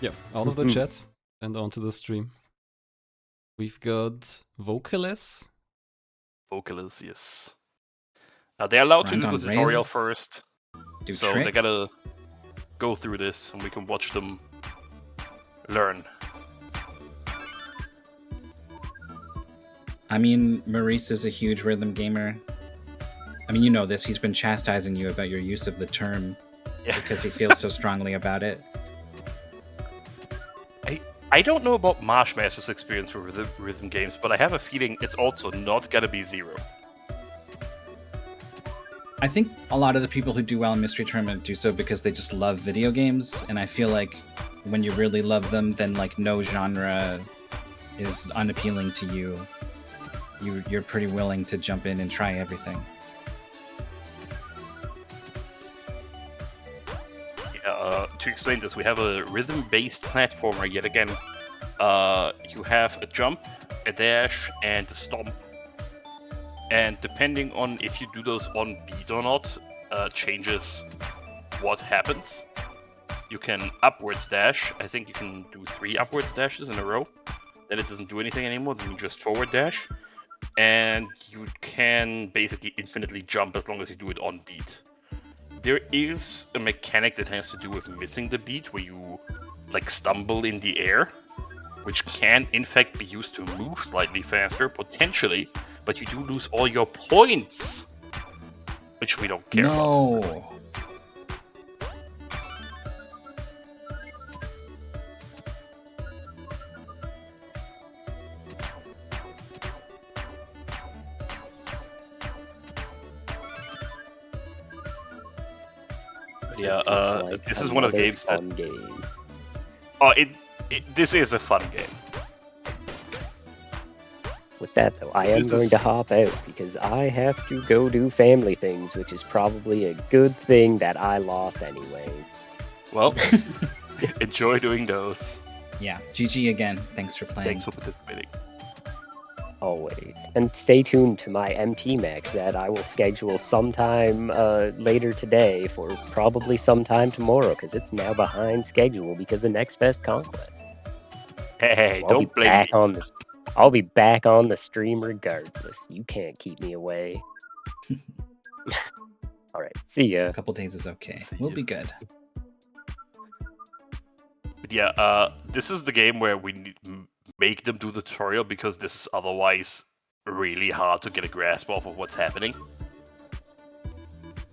Yeah, out of the chat and onto the stream. We've got Vocaless. Vocaless, yes. They're allowed to do the tutorial rails, first, do so tricks. they gotta go through this, and we can watch them learn. I mean, Maurice is a huge rhythm gamer. I mean, you know this. He's been chastising you about your use of the term because he feels so strongly about it. I don't know about MarshMaster's experience with rhythm games, but I have a feeling it's also not gonna be zero. I think a lot of the people who do well in Mystery Tournament do so because they just love video games, and I feel like when you really love them, then like no genre is unappealing to you. You're pretty willing to jump in and try everything. To explain this, we have a rhythm-based platformer yet again. You have a jump, a dash, and a stomp. And depending on if you do those on beat or not, changes what happens. You can upwards dash. I think you can do 3 upwards dashes in a row. Then it doesn't do anything anymore, then you just forward dash. And you can basically infinitely jump as long as you do it on beat. There is a mechanic that has to do with missing the beat, where you like stumble in the air, which can in fact be used to move slightly faster, potentially, but you do lose all your points, which we don't care about. No. Yeah, this is one of the games that... Oh, this is a fun game. With that, though, I am going to hop out because I have to go do family things, which is probably a good thing that I lost anyways. Well, enjoy doing those. Yeah, GG again. Thanks for playing. Thanks for participating. Always. And stay tuned to my MT Max that I will schedule sometime later today for probably sometime tomorrow, because it's now behind schedule because of NextFest Conquest. Hey, so don't blame me. I'll be back on the stream regardless. You can't keep me away. Alright, see ya. A couple days is okay. We'll be good. But yeah, this is the game where we make them do the tutorial because this is otherwise really hard to get a grasp of what's happening.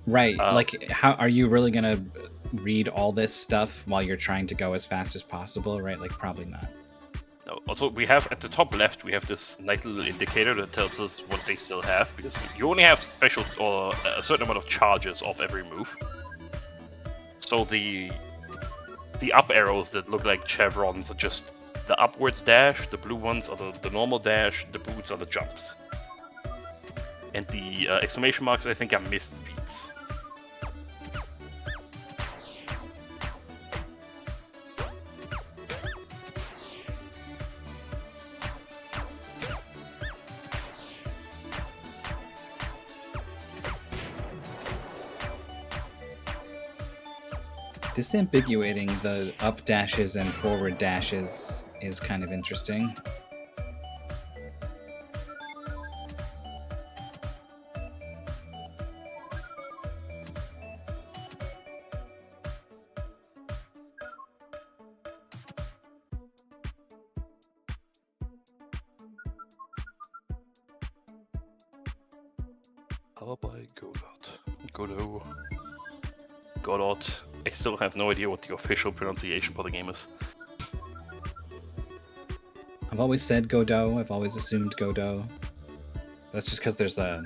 Right. Like, how are you really gonna read all this stuff while you're trying to go as fast as possible? Right? Like, probably not. No. Also, we have at the top left, we have this nice little indicator that tells us what they still have, because you only have special or a certain amount of charges of every move. So the up arrows that look like chevrons are just the upwards dash, the blue ones are the normal dash, the boots are the jumps. And the exclamation marks, I think, are missed beats. Disambiguating the up dashes and forward dashes is kind of interesting. Powered by Godot. I still have no idea what the official pronunciation for the game is. I've always said Godot. I've always assumed Godot. That's just because there's a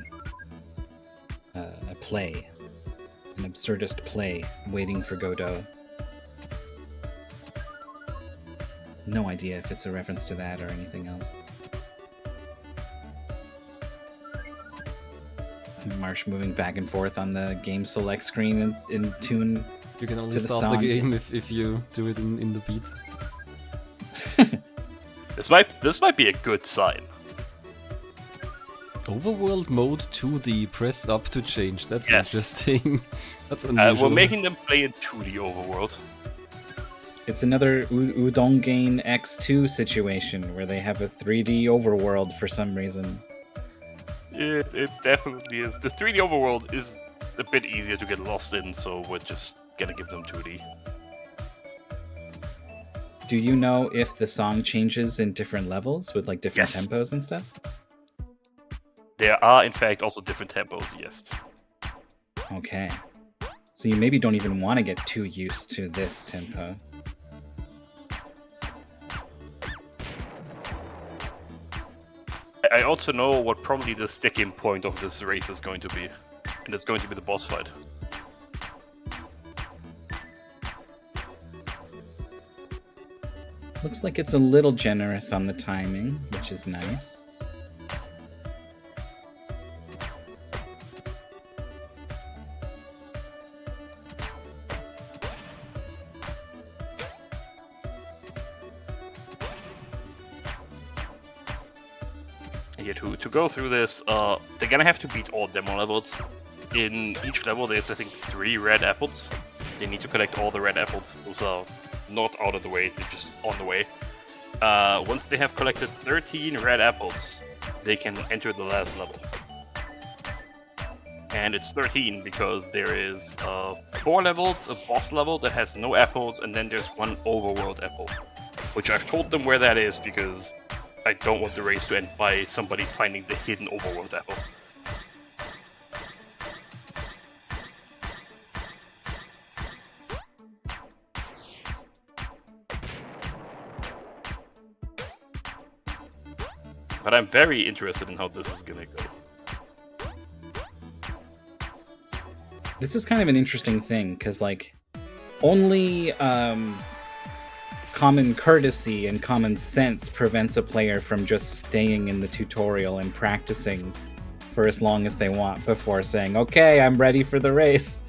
play, an absurdist play waiting for Godot. No idea if it's a reference to that or anything else. Marsh moving back and forth on the game select screen in tune. You can only stop the game if you do it in the beat. This might be a good sign. Overworld mode 2D, press up to change. That's interesting. That's We're unusual. making them play in 2D overworld. It's another Udongain X2 situation where they have a 3D overworld for some reason. It definitely is. The 3D overworld is a bit easier to get lost in, so we're just gonna give them 2D. Do you know if the song changes in different levels with like different Yes. tempos and stuff? There are, in fact, also different tempos, yes. Okay. So you maybe don't even want to get too used to this tempo. I also know what probably the sticking point of this race is going to be, and it's going to be the boss fight. Looks like it's a little generous on the timing, which is nice. And yet, to go through this, they're gonna have to beat all demo levels. In each level, there's, I think, 3 red apples. They need to collect all the red apples. Those are not out of the way, they're just on the way. Once they have collected 13 red apples, they can enter the last level. And it's 13 because there is 4 levels, a boss level that has no apples, and then there's 1 overworld apple. Which I've told them where that is because I don't want the race to end by somebody finding the hidden overworld apple. But I'm very interested in how this is gonna go. This is kind of an interesting thing, because, like, only common courtesy and common sense prevents a player from just staying in the tutorial and practicing for as long as they want before saying, okay, I'm ready for the race.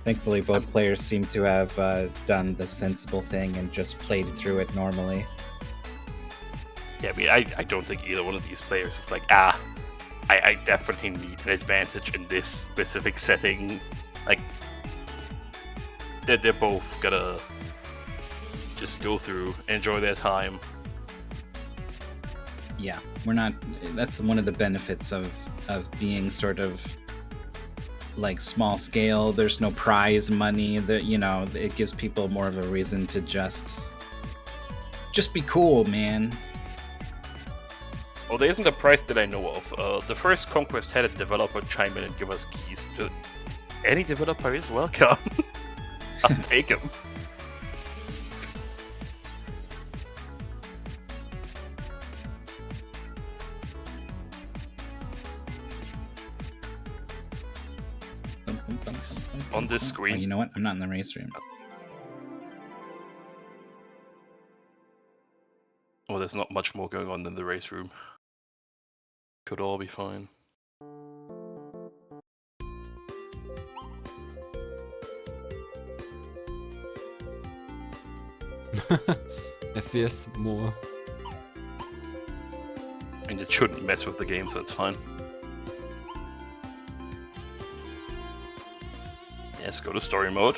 Thankfully, both players seem to have done the sensible thing and just played through it normally. Yeah, I mean, I don't think either one of these players is like, I definitely need an advantage in this specific setting. Like, they're both gonna just go through, enjoy their time. Yeah, we're not. That's one of the benefits of being sort of like small scale. There's no prize money. That, you know, it gives people more of a reason to just be cool, man. Well, there isn't a price that I know of. The first Conquest had a developer chime in and give us keys. Any developer is welcome. I'll take them. On this Oh, screen. you know what? I'm not in the race room. Well, there's not much more going on than the race room. Could all be fine. FPS more. And it shouldn't mess with the game, so it's fine. Yes, go to story mode.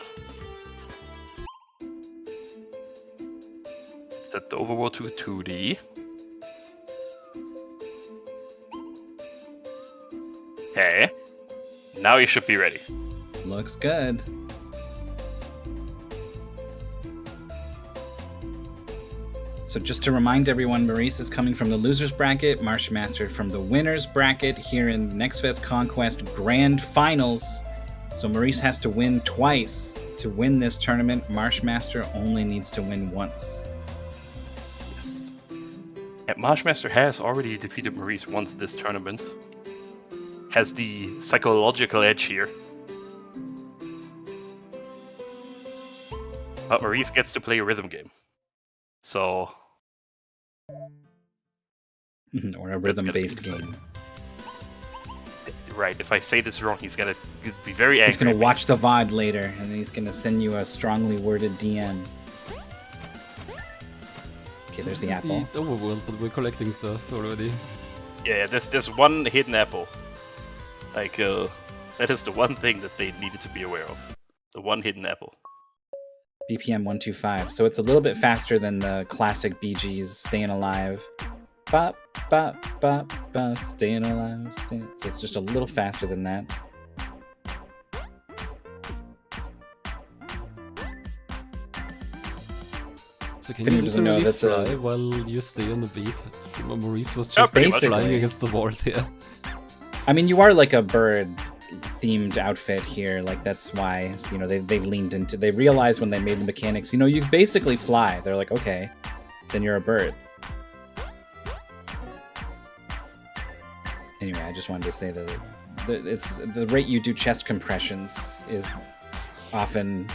Set the overworld to 2D. Okay. Now you should be ready. Looks good. So just to remind everyone, Maurice is coming from the loser's bracket, MarshMaster from the winner's bracket here in NextFest Conquest Grand Finals. So Maurice has to win twice to win this tournament. MarshMaster only needs to win once. Yes. And MarshMaster has already defeated Maurice once this tournament. Has the psychological edge here. But Maurice gets to play a rhythm game. So... Or a rhythm-based gonna be game. Right, if I say this wrong, he's gonna be very angry. He's gonna at me. watch the VOD later, and then he's gonna send you a strongly worded DM. Okay, there's the This apple. is the overworld, but we're collecting stuff already. Yeah, there's one hidden apple. Like, that is the one thing that they needed to be aware of. The one hidden apple. BPM 125. So it's a little bit faster than the classic Bee Gees Staying Alive. Bop, bop, bop, bop, staying alive. So it's just a little faster than that. So can If you anyone doesn't know, literally that's a- fly while you stay on the beat? Maurice was Yeah, just pretty much. flying against the wall there. I mean, you are like a bird themed outfit here. Like that's why, you know, they've leaned into, they realized when they made the mechanics, you know, you basically fly. They're like, okay, then you're a bird. Anyway, I just wanted to say that it's the rate you do chest compressions is often,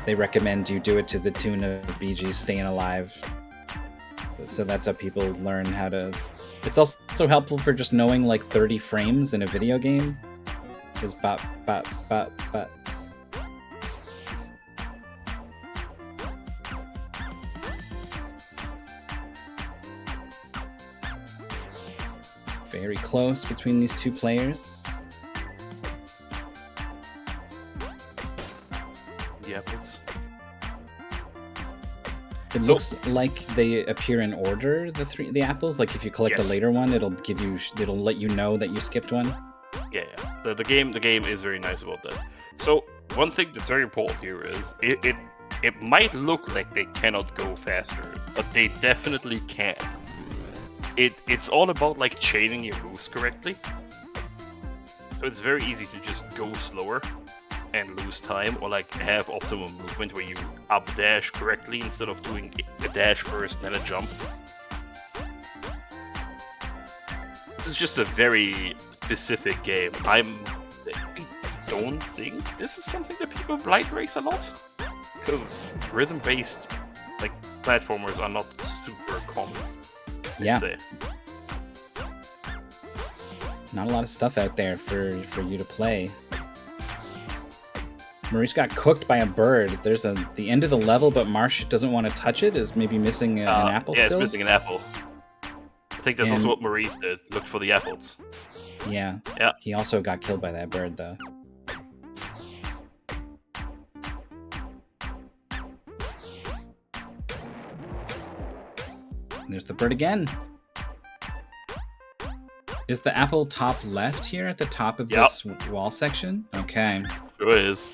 they recommend you do it to the tune of Bee Gees Staying Alive. So that's how people learn how to. It's also helpful for just knowing like 30 frames in a video game. Is bop, bop, bop, bop. Very close between these two players. The apples. It So- looks like they appear in order, the apples. Like if you collect Yes. a later one, it'll let you know that you skipped one. Yeah. The game is very nice about that. So one thing that's very important here is it might look like they cannot go faster, but they definitely can. It's all about like chaining your moves correctly. So it's very easy to just go slower and lose time, or like have optimum movement where you up dash correctly instead of doing a dash first and then a jump. This is just a very specific game. I don't think this is something that people blind race a lot, because rhythm-based like platformers are not super common. Yeah, Say. not a lot of stuff out there for you to play. Maurice got cooked by a bird. There's the end of the level, but Marsh doesn't want to touch it. Is maybe missing an apple Yeah, still. it's missing an apple. I think that's And- also what Maurice did. Looked for the apples. Yeah. Yeah. He also got killed by that bird, though. And there's the bird again. Is the apple top left here at the top of Yep. this wall section? Okay. Sure is.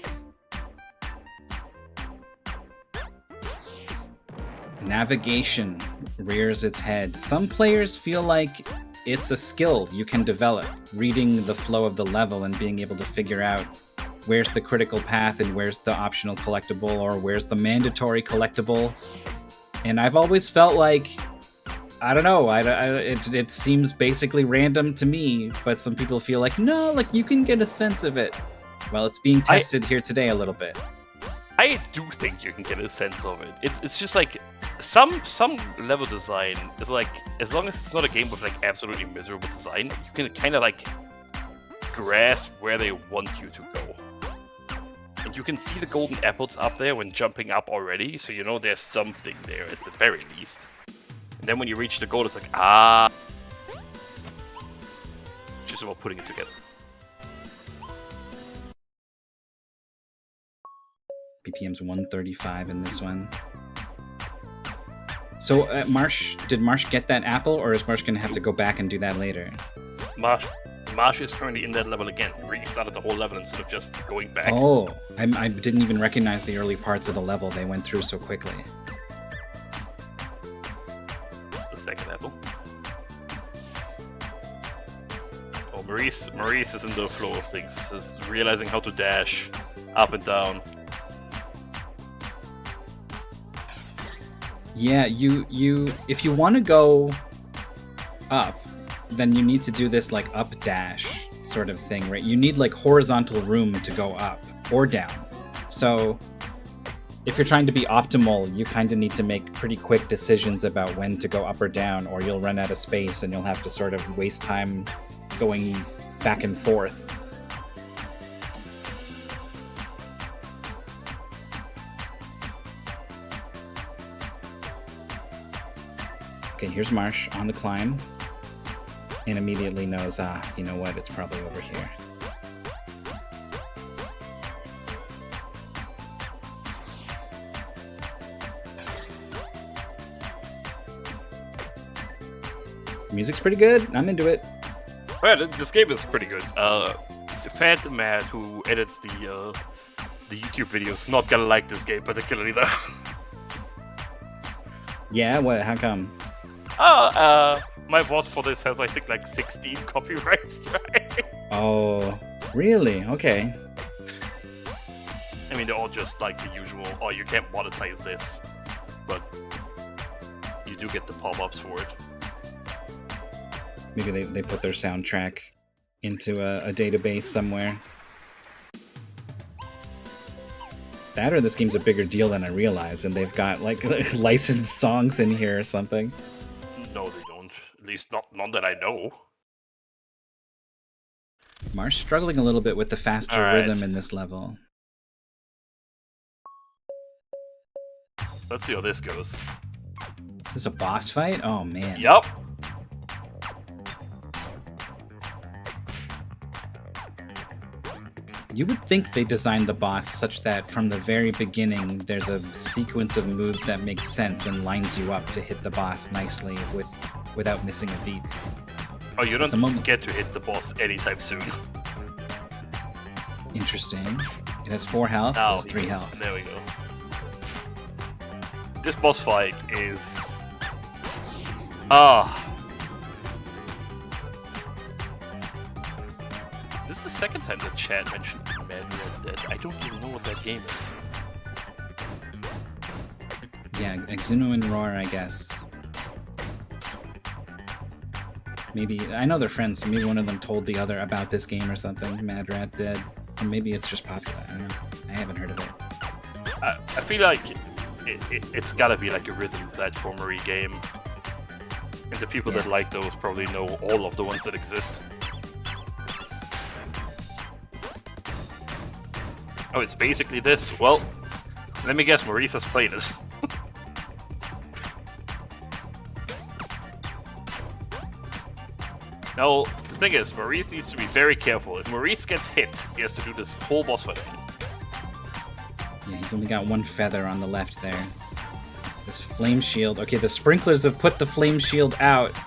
Navigation rears its head. Some players feel like it's a skill you can develop, reading the flow of the level and being able to figure out where's the critical path and where's the optional collectible or where's the mandatory collectible. And I've always felt like, I don't know, it seems basically random to me, but some people feel like, no, like you can get a sense of it. Well, it's being tested here today a little bit. I do think you can get a sense of it. It's just like some level design is like, as long as it's not a game with like absolutely miserable design, you can kind of like grasp where they want you to go. And you can see the golden apples up there when jumping up already, so you know there's something there at the very least. And then when you reach the goal, it's like, ah. Just about putting it together. BPM's 135 in this one. So, Marsh, did Marsh get that apple, or is Marsh going to have to go back and do that later? Marsh is currently in that level again. Restarted the whole level instead of just going back. Oh, I didn't even recognize the early parts of the level. They went through so quickly. The second apple. Oh, Maurice is in the flow of things. Is realizing how to dash up and down. Yeah, you if you want to go up, then you need to do this like up dash sort of thing, right? You need like horizontal room to go up or down. So if you're trying to be optimal, you kind of need to make pretty quick decisions about when to go up or down, or you'll run out of space and you'll have to sort of waste time going back and forth. Okay, here's Marsh on the climb, and immediately knows, you know what, it's probably over here. Music's pretty good. I'm into it. Well, this game is pretty good. The Phantom Man who edits the YouTube videos not gonna like this game particularly though. Yeah, what? How come? My VOD for this has I think like 16 copyright strikes. Oh, really? Okay. I mean, they're all just like the usual. Oh, you can't monetize this, but you do get the pop-ups for it. Maybe they put their soundtrack into a database somewhere. That or this game's a bigger deal than I realized, and they've got like licensed songs in here or something. No, they don't. At least none that I know. Marsh struggling a little bit with the faster Alright. rhythm in this level. Let's see how this goes. Is this a boss fight? Oh man. Yup. You would think they designed the boss such that from the very beginning there's a sequence of moves that makes sense and lines you up to hit the boss nicely without missing a beat. Oh, you the don't moment- get to hit the boss anytime soon. Interesting. It has 4 health, Now there's 3 he goes. health. There we go. This boss fight is... This is the second time that Chad mentioned Mad Red Dead. I don't even know what that game is. Yeah, Exuno and Roar, I guess. Maybe, I know they're friends, so maybe one of them told the other about this game or something, Mad Rat Dead. Or maybe it's just popular, I don't know. I haven't heard of it. I feel like it's gotta be like a rhythm platformery game. And the people that like those probably know all of the ones that exist. Oh, it's basically this. Well, let me guess, Maurice has played it. Now, the thing is, Maurice needs to be very careful. If Maurice gets hit, he has to do this whole boss fight again. Yeah, he's only got 1 feather on the left there. This flame shield. Okay, the sprinklers have put the flame shield out.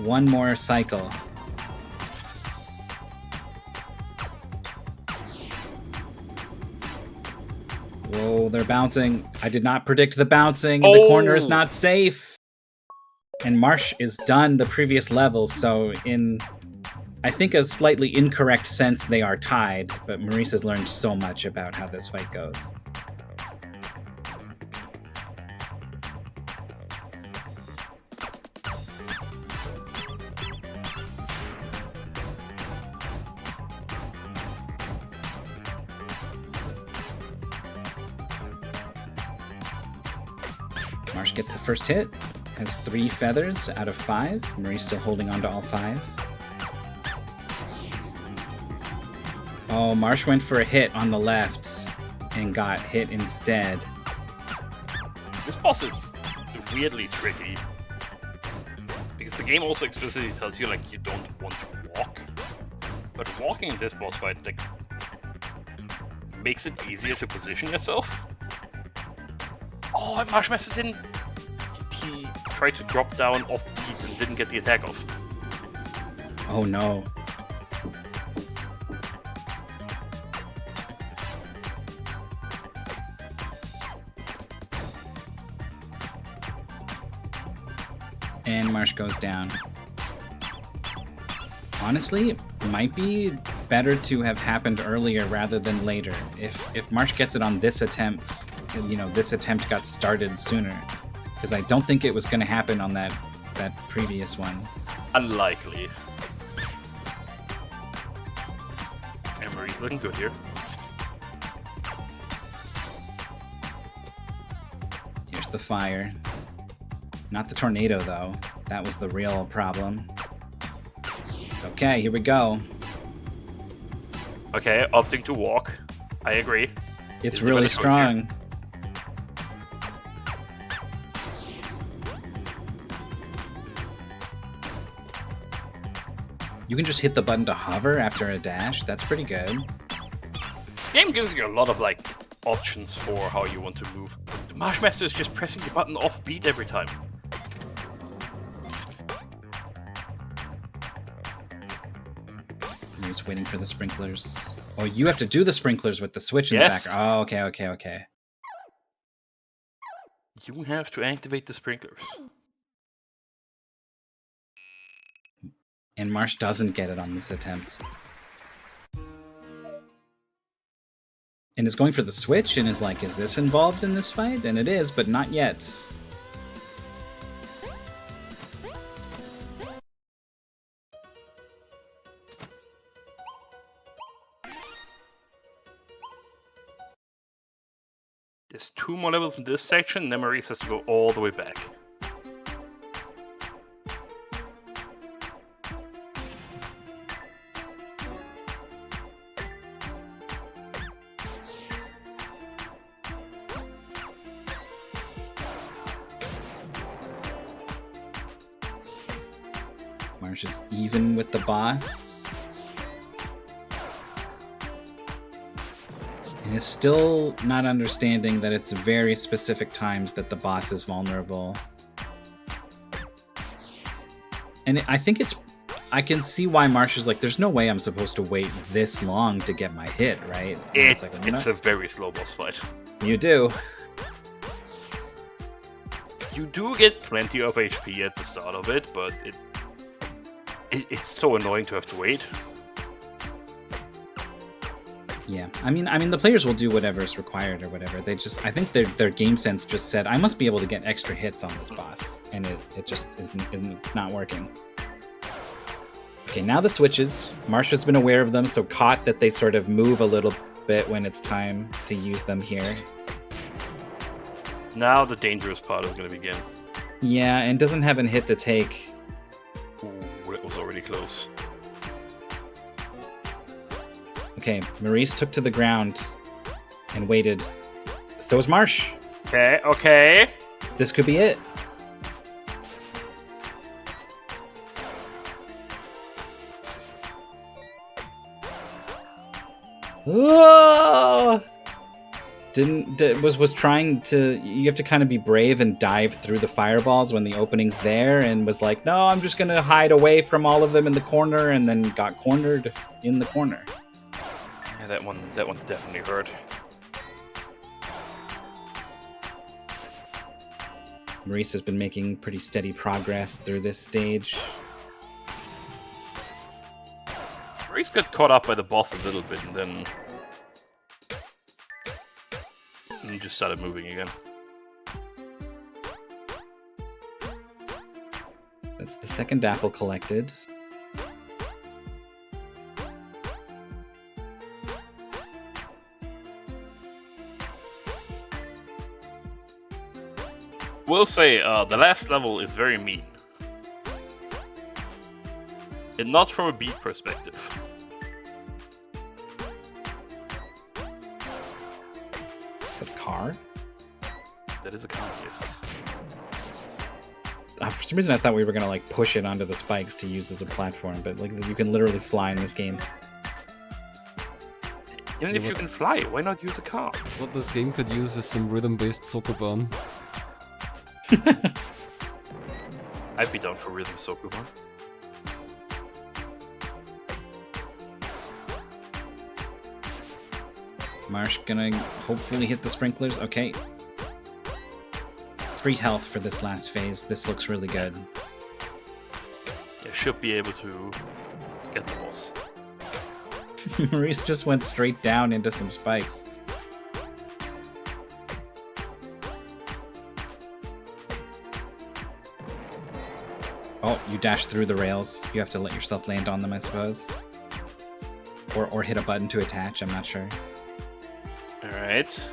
1 more cycle. Whoa, they're bouncing. I did not predict the bouncing. The corner is Oh. not safe. And Marsh is done the previous level, so in, I think, a slightly incorrect sense, they are tied, but Maurice has learned so much about how this fight goes. Marsh gets the first hit, has 3 feathers out of 5. Maurice still holding on to all 5. Oh, Marsh went for a hit on the left and got hit instead. This boss is weirdly tricky. Because the game also explicitly tells you, like, you don't want to walk. But walking in this boss fight, like, makes it easier to position yourself. Oh, MarshMaster didn't... He tried to drop down off beat and didn't get the attack off. Oh no. And Marsh goes down. Honestly, it might be better to have happened earlier rather than later. If Marsh gets it on this attempt, you know, this attempt got started sooner. Because I don't think it was going to happen on that previous one. Unlikely. Emery's looking good here. Here's the fire. Not the tornado, though. That was the real problem. Okay, here we go. Okay, opting to walk. I agree. It's Is really the better choice here. strong. You can just hit the button to hover after a dash. That's pretty good. Game gives you a lot of like options for how you want to move. The MarshMaster is just pressing the button off beat every time. just waiting for the sprinklers. Oh, you have to do the sprinklers with the switch in Yes. the back. Oh, okay. You have to activate the sprinklers. And Marsh doesn't get it on this attempt. And is going for the switch and is like, is this involved in this fight? And it is, but not yet. There's 2 more levels in this section, then Maurice has to go all the way back. Marsh is even with the boss. And is still not understanding that it's very specific times that the boss is vulnerable. And I think I can see why Marsh is like, there's no way I'm supposed to wait this long to get my hit, right? And It's a very slow boss fight. You do. You do get plenty of HP at the start of it, but it's so annoying to have to wait. Yeah, I mean, the players will do whatever is required or whatever. They just, I think their game sense just said, I must be able to get extra hits on this boss, and it just isn't not working. Okay, now the switches. Marsh has been aware of them, so caught that they sort of move a little bit when it's time to use them here. Now the dangerous part is going to begin. Yeah, and doesn't have a hit to take. Ooh, it was already close. Okay, Maurice took to the ground and waited. So is Marsh. Okay. This could be it. Whoa! Was trying to. You have to kind of be brave and dive through the fireballs when the opening's there, and was like, no, I'm just gonna hide away from all of them in the corner, and then got cornered in the corner. Yeah, that one definitely hurt. Maurice has been making pretty steady progress through this stage. Maurice got caught up by the boss a little bit, and then he just started moving again. That's the second apple collected. We'll say the last level is very mean. And not from a beat perspective. Is that a car? That is a Conquest. For some reason I thought we were gonna like push it onto the spikes to use as a platform, but like you can literally fly in this game. Even if you can fly, why not use a car? What this game could use is some rhythm-based Sokoban. I'd be down for Rhythm Sokuban. Marsh gonna hopefully hit the sprinklers. Okay. 3 health for this last phase. This looks really good. Yeah, should be able to get the boss. Maurice just went straight down into some spikes. Oh, you dash through the rails. You have to let yourself land on them, I suppose. Or hit a button to attach, I'm not sure. Alright.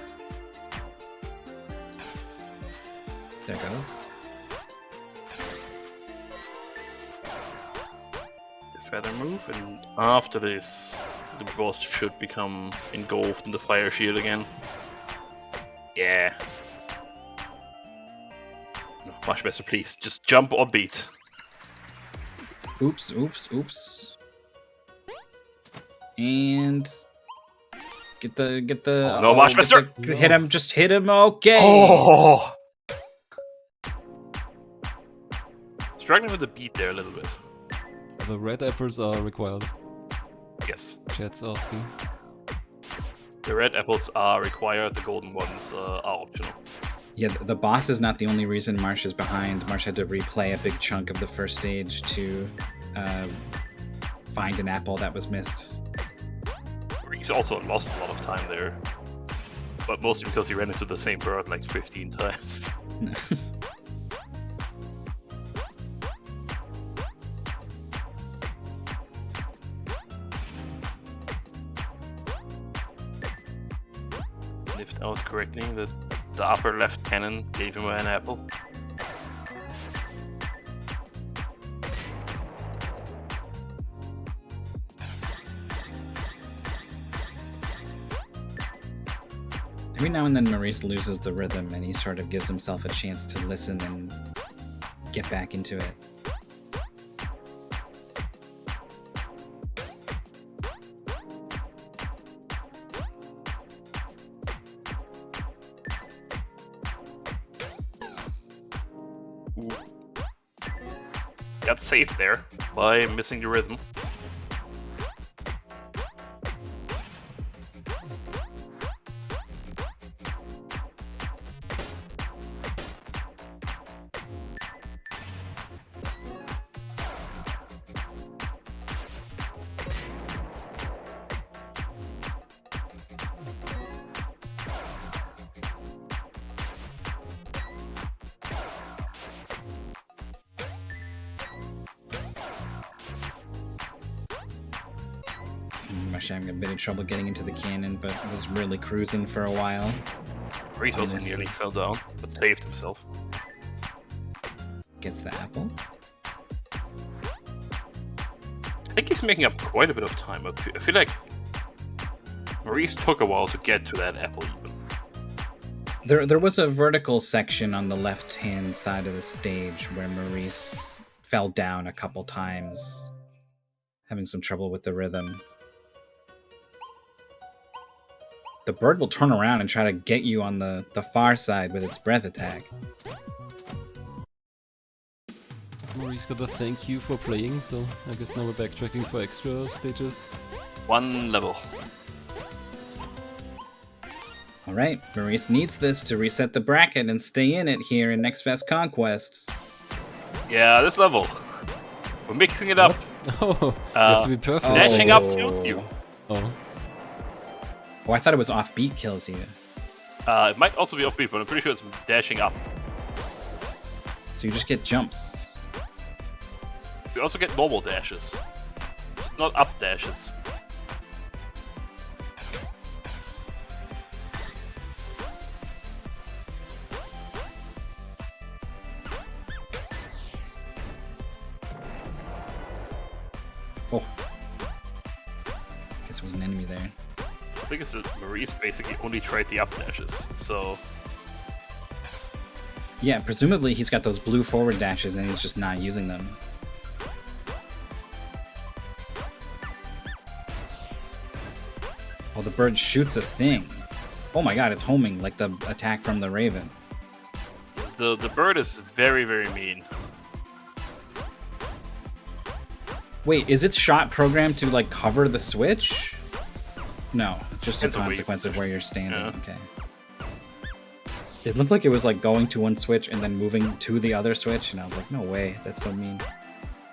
There it goes. The feather move, and after this, the boss should become engulfed in the fire shield again. Yeah. No, MarshMaster, please, just jump or beat. Oops, oops, oops. And get the Oh, no, MarshMaster! Hit him, just hit him, okay. Oh! Struggling with the beat there a little bit. The red apples are required. Yes. Chat's asking. The red apples are required, the golden ones are optional. Yeah, the boss is not the only reason Marsh is behind. Marsh had to replay a big chunk of the first stage to find an apple that was missed. He's also lost a lot of time there. But mostly because he ran into the same bird like 15 times. Sniffed out correctly that the upper left cannon gave him an apple. Every now and then Maurice loses the rhythm and he sort of gives himself a chance to listen and get back into it. Got saved there by missing the rhythm. Marsh having a bit of trouble getting into the cannon, but was really cruising for a while. Maurice also Honest. nearly fell down, but saved himself. Gets the apple. I think he's making up quite a bit of time. I feel like Maurice took a while to get to that apple even. There was a vertical section on the left-hand side of the stage where Maurice fell down a couple times, having some trouble with the rhythm. The bird will turn around and try to get you on the far side with its breath attack. Maurice got a thank you for playing, so I guess now we're backtracking for extra stages. One level. Alright, Maurice needs this to reset the bracket and stay in it here in NextFest Conquest. Yeah, this level. We're mixing it up. Oh, you have to be perfect. Dashing up kills you. Oh. Oh, I thought it was offbeat kills you. It might also be offbeat, but I'm pretty sure it's dashing up. So you just get jumps. You also get normal dashes, not up dashes. Oh. Guess it was an enemy there. I think it's that Maurice basically only tried the up dashes, so Yeah, presumably he's got those blue forward dashes and he's just not using them. Oh, the bird shoots a thing. Oh my god, it's homing like the attack from the raven. the bird is very, very mean. Wait, is its shot programmed to like cover the switch? No, just a Depends on where you consequence of position. where you're standing. Yeah. Okay. It looked like it was like going to one switch and then moving to the other switch, and I was like, no way, that's so mean.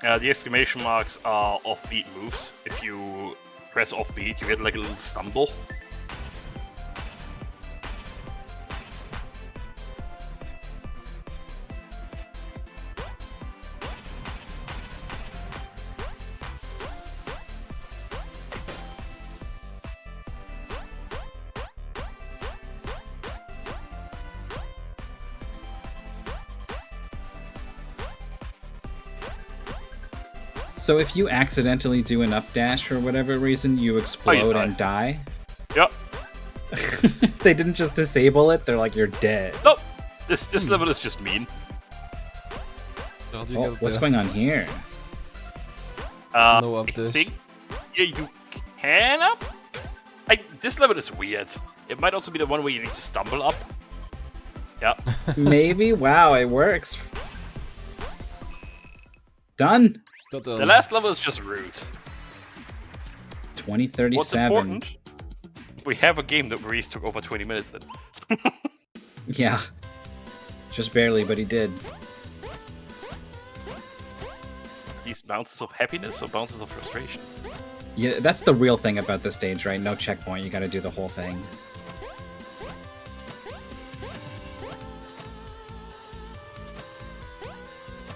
The exclamation marks are offbeat moves. If you press offbeat, you get like a little stumble. So if you accidentally do an up dash for whatever reason, you explode die. and die? Yep. They didn't just disable it, they're like, you're dead. Nope. This level is just mean. How do you Oh, get what's there? going on here? No up I dash. think you can up. This level is weird. It might also be the one where you need to stumble up. Yeah. Maybe? Wow, it works. Done. Got The last level is just rude. What's 2037. important? We have a game that Maurice took over 20 minutes in. Yeah. Just barely, but he did. These bounces of happiness or bounces of frustration? Yeah, that's the real thing about this stage, right? No checkpoint, you gotta do the whole thing.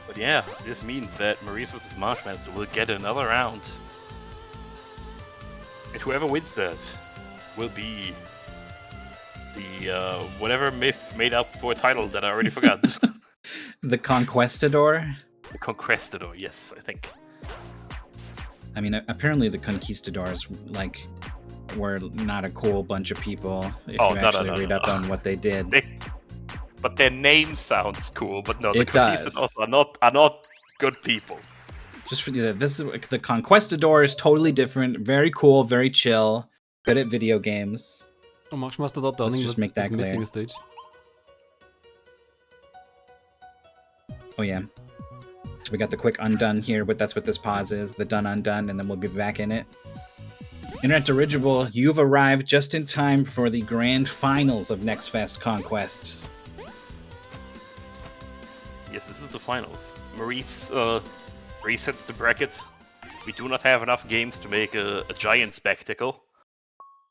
But yeah, this means that Maurice vs. MarshMaster will get another round. And whoever wins that will be the whatever myth made up for a title that I already forgot. The Conquestador? The Conquestador, yes, I think. I mean, apparently the Conquistadors, like, were not a cool bunch of people, if you actually read up on what they did. But their name sounds cool, but no, the It does. Conquistadors are not good people. Just for this is the Conquestador is totally different, very cool, very chill, good at video games. Oh, MarshMaster11 just make that is missing clear. a stage. Oh yeah. So we got the quick undone here, but that's what this pause is, the done undone, and then we'll be back in it. Internet Dirigible, you've arrived just in time for the grand finals of NextFest Conquest. Yes, this is the finals. Maurice resets the bracket. We do not have enough games to make a giant spectacle,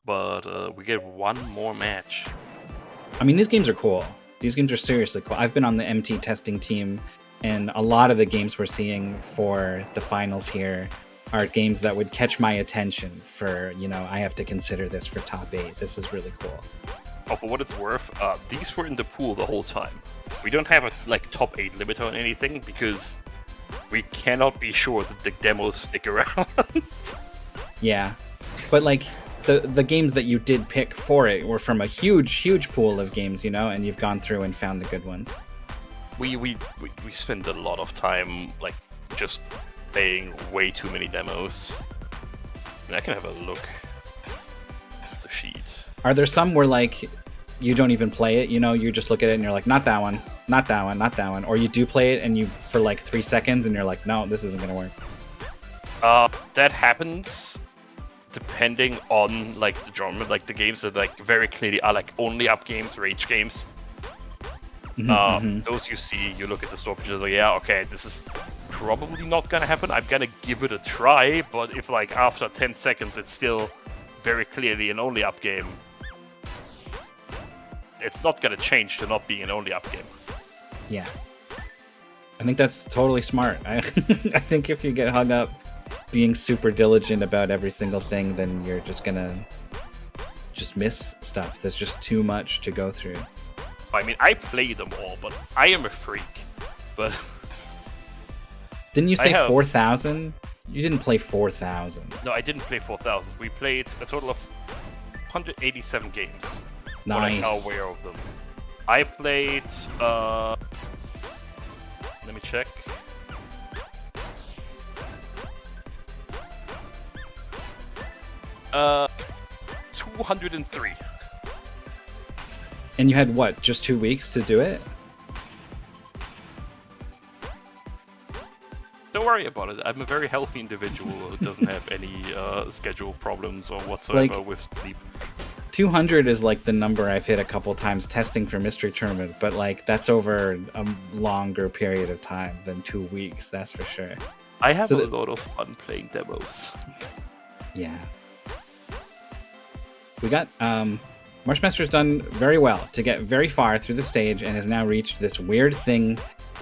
but we get one more match. I mean, these games are cool. These games are seriously cool. I've been on the MT testing team, and a lot of the games we're seeing for the finals here are games that would catch my attention for, you know, I have to consider this for top 8. This is really cool. Oh, for what it's worth, these were in the pool the whole time. We don't have a top 8 limit on anything because we cannot be sure that the demos stick around. Yeah, but like the games that you did pick for it were from a huge pool of games, you know, and you've gone through and found the good ones. We spend a lot of time just playing way too many demos. I mean, I can have a look at the sheet. Are there some where like you don't even play it, you know, you just look at it and you're like, not that one, not that one, not that one, or you do play it and you for like 3 seconds and you're like, no, this isn't gonna work? That happens depending on the genre, the games that very clearly are only up games, rage games. Those you see, you look at the store pictures, yeah, okay, this is probably not gonna happen. I'm gonna give it a try, but if after 10 seconds it's still very clearly an only up game, it's not gonna change to not being an only up game. Yeah, I think that's totally smart. I think if you get hung up being super diligent about every single thing, then you're just gonna miss stuff. There's just too much to go through. I mean, I play them all, but I am a freak. But didn't you say 4,000? You didn't play 4,000. No, I didn't play 4,000. We played a total of 187 games. Nice. What I'm aware of them. I played. Let me check. Uh, 203. And you had what? Just 2 weeks to do it? Don't worry about it. I'm a very healthy individual who doesn't have any schedule problems or whatsoever with sleep. 200 is the number I've hit a couple times testing for Mystery Tournament, but that's over a longer period of time than 2 weeks, that's for sure. I have a lot of fun playing demos. Yeah. We got MarshMaster's done very well to get very far through the stage and has now reached this weird thing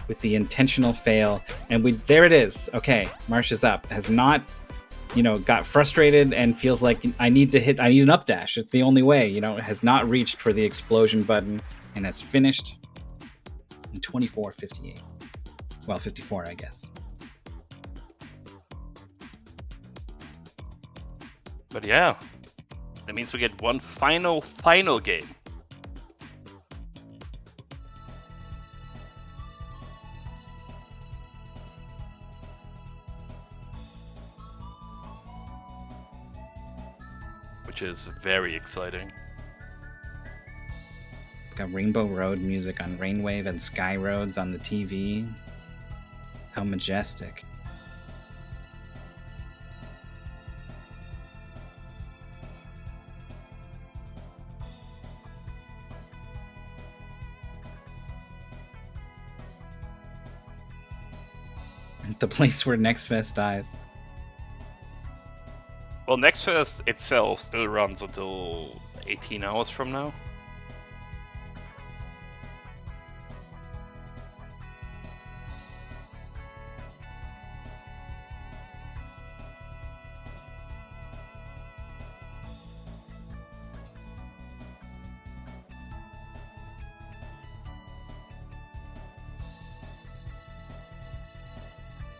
with the intentional fail, and there it is. Okay, Marsh is up. Has not, got frustrated and feels like I need an up dash. It's the only way, has not reached for the explosion button and has finished in 24:58. Well, 54, I guess. But yeah, that means we get one final game. Which is very exciting. Got Rainbow Road music on Rainwave and Sky Roads on the TV. How majestic. The place where NextFest dies. Well, NextFest itself still runs until 18 hours from now.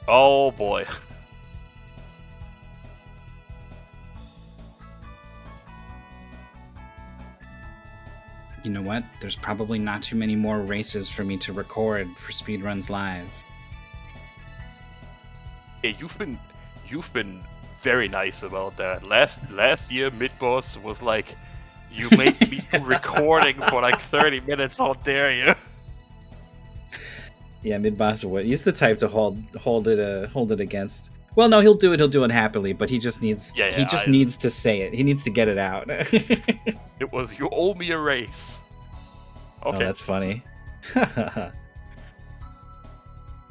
Oh boy. You know what? There's probably not too many more races for me to record for Speedruns Live. Yeah, you've been very nice about that. Last year, Mid-Boss was like, you made me recording for like 30 minutes. How dare you? Yeah, Mid-Boss would. He's the type to hold it against. Well, no, he'll do it. He'll do it happily, but he just needs needs to say it. He needs to get it out. It was, you owe me a race. Okay. Oh, that's funny. I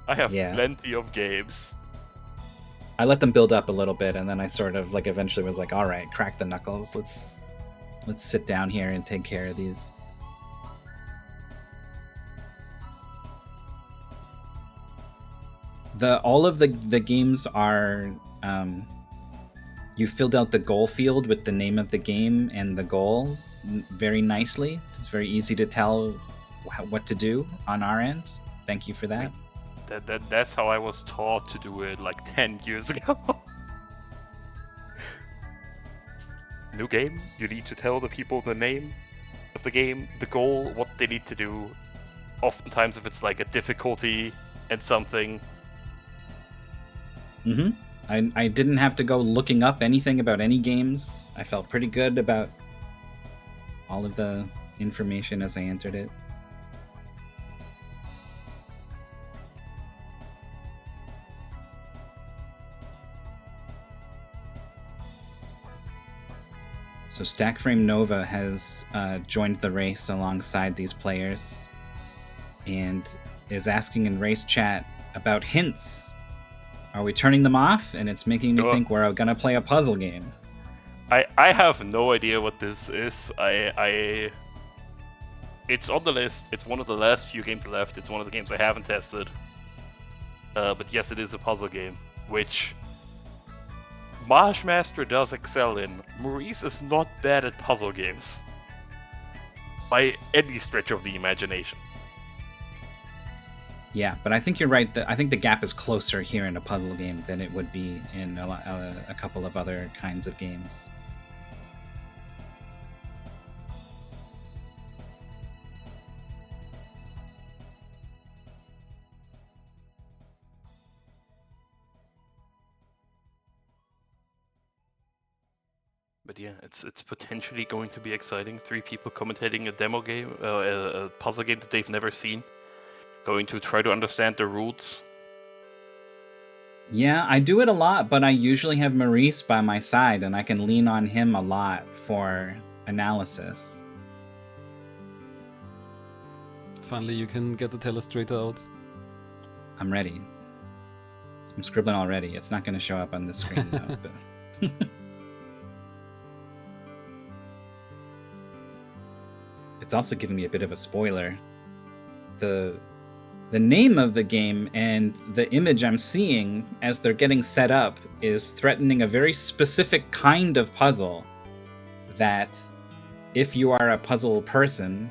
have plenty of games. I let them build up a little bit, and then I sort of like eventually was like, all right, crack the knuckles. Let's sit down here and take care of these. All of the games are you filled out the goal field with the name of the game and the goal very nicely. It's very easy to tell what to do on our end. Thank you for that. That's how I was taught to do it like 10 years ago. New game, you need to tell the people the name of the game, the goal, what they need to do. Oftentimes if it's like a difficulty and something. Mm-hmm. I didn't have to go looking up anything about any games. I felt pretty good about all of the information as I entered it. So Stackframe Nova has joined the race alongside these players and is asking in race chat about hints. Are we turning them off? And it's making me think we're gonna play a puzzle game. I have no idea what this is. It's on the list. It's one of the last few games left. It's one of the games I haven't tested. But yes, it is a puzzle game, which MarshMaster does excel in. Maurice is not bad at puzzle games. By any stretch of the imagination. Yeah, but I think you're right. I think the gap is closer here in a puzzle game than it would be in a couple of other kinds of games. But yeah, it's potentially going to be exciting. 3 people commentating a demo game, a puzzle game that they've never seen. Going to try to understand the roots. Yeah, I do it a lot, but I usually have Maurice by my side, and I can lean on him a lot for analysis. Finally, you can get the telestrator out. I'm ready. I'm scribbling already. It's not going to show up on the screen, though. But... It's also giving me a bit of a spoiler. The name of the game and the image I'm seeing as they're getting set up is threatening a very specific kind of puzzle that, if you are a puzzle person,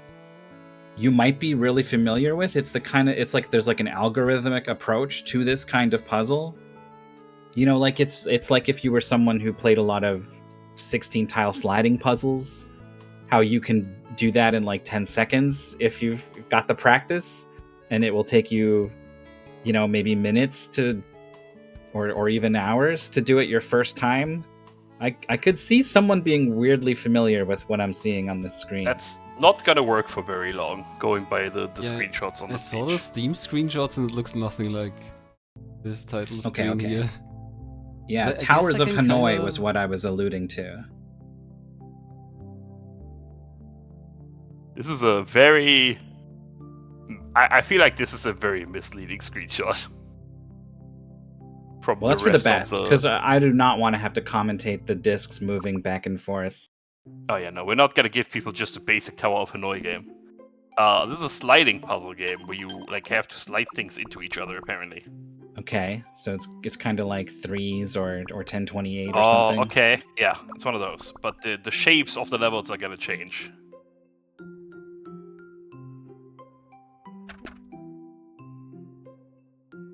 you might be really familiar with. It's like there's like an algorithmic approach to this kind of puzzle. You know, like it's like if you were someone who played a lot of 16 tile sliding puzzles, how you can do that in like 10 seconds if you've got the practice. And it will take you, you know, maybe minutes to, or even hours to do it your first time. I could see someone being weirdly familiar with what I'm seeing on the screen. That's not gonna work for very long, going by the screenshots on the I saw the Steam screenshots and it looks nothing like this title screen here. Yeah, But I Towers guess I of can Hanoi kinda- was what I was alluding to. This is a very... I feel like this is a very misleading screenshot. from Well, that's the for the rest best, of the... because I do not want to have to commentate the discs moving back and forth. Oh yeah, no, we're not gonna give people just a basic Tower of Hanoi game. This is a sliding puzzle game where you like have to slide things into each other, apparently. Okay, so it's kind of like Threes or 1028 or Oh, something. okay, yeah, it's one of those. But the shapes of the levels are gonna change.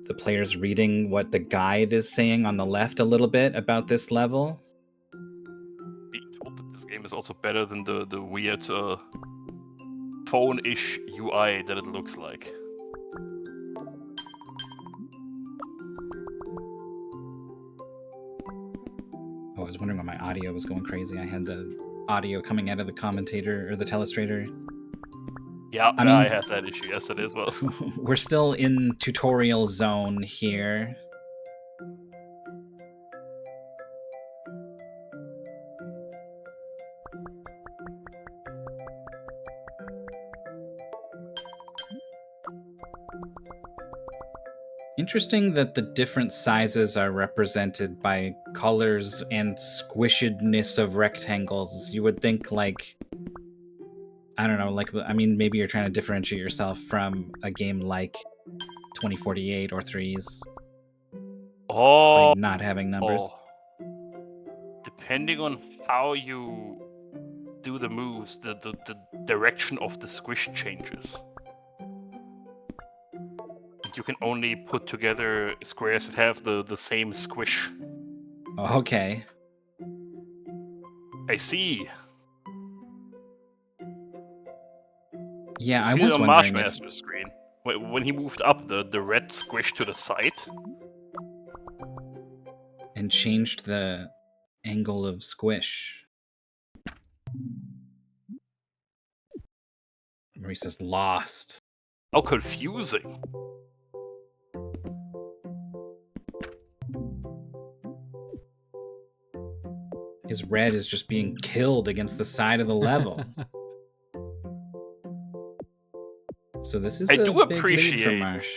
The player's reading what the guide is saying on the left a little bit about this level. Being told that this game is also better than the weird phone-ish UI that it looks like. Oh, I was wondering why my audio was going crazy. I had the audio coming out of the commentator or the telestrator. Yeah, I mean- I had that issue yesterday as well. We're still in tutorial zone here. Interesting that the different sizes are represented by colors and squishedness of rectangles. You would think, like, I don't know, like, I mean, maybe you're trying to differentiate yourself from a game like 2048 or Threes Oh, by not having numbers. Depending on how you do the moves, the direction of the squish changes. You can only put together squares that have the same squish. Okay. I see. Yeah, I See was it on wondering if... MarshMaster's screen. When he moved up the red squish to the side. And changed the angle of squish. Maurice is lost. How confusing. His red is just being killed against the side of the level. So this is I a do big lead for appreciate Marsh.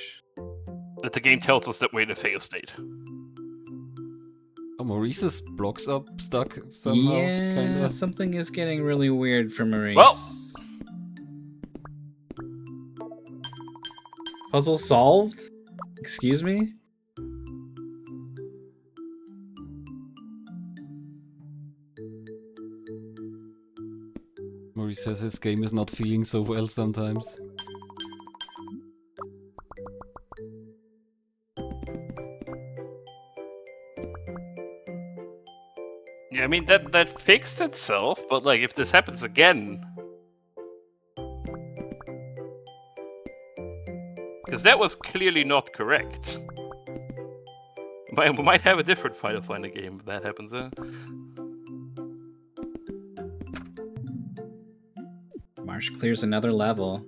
that the game tells us that we're in a fail state. Oh, Maurice's blocks up stuck somehow, Yeah, kinda. something is getting really weird for Maurice. Well- Puzzle solved? Excuse me? Maurice says his game is not feeling so well sometimes. Yeah, I mean that fixed itself, but like if this happens again, because that was clearly not correct. We might have a different Final Finder game if that happens. Marsh clears another level.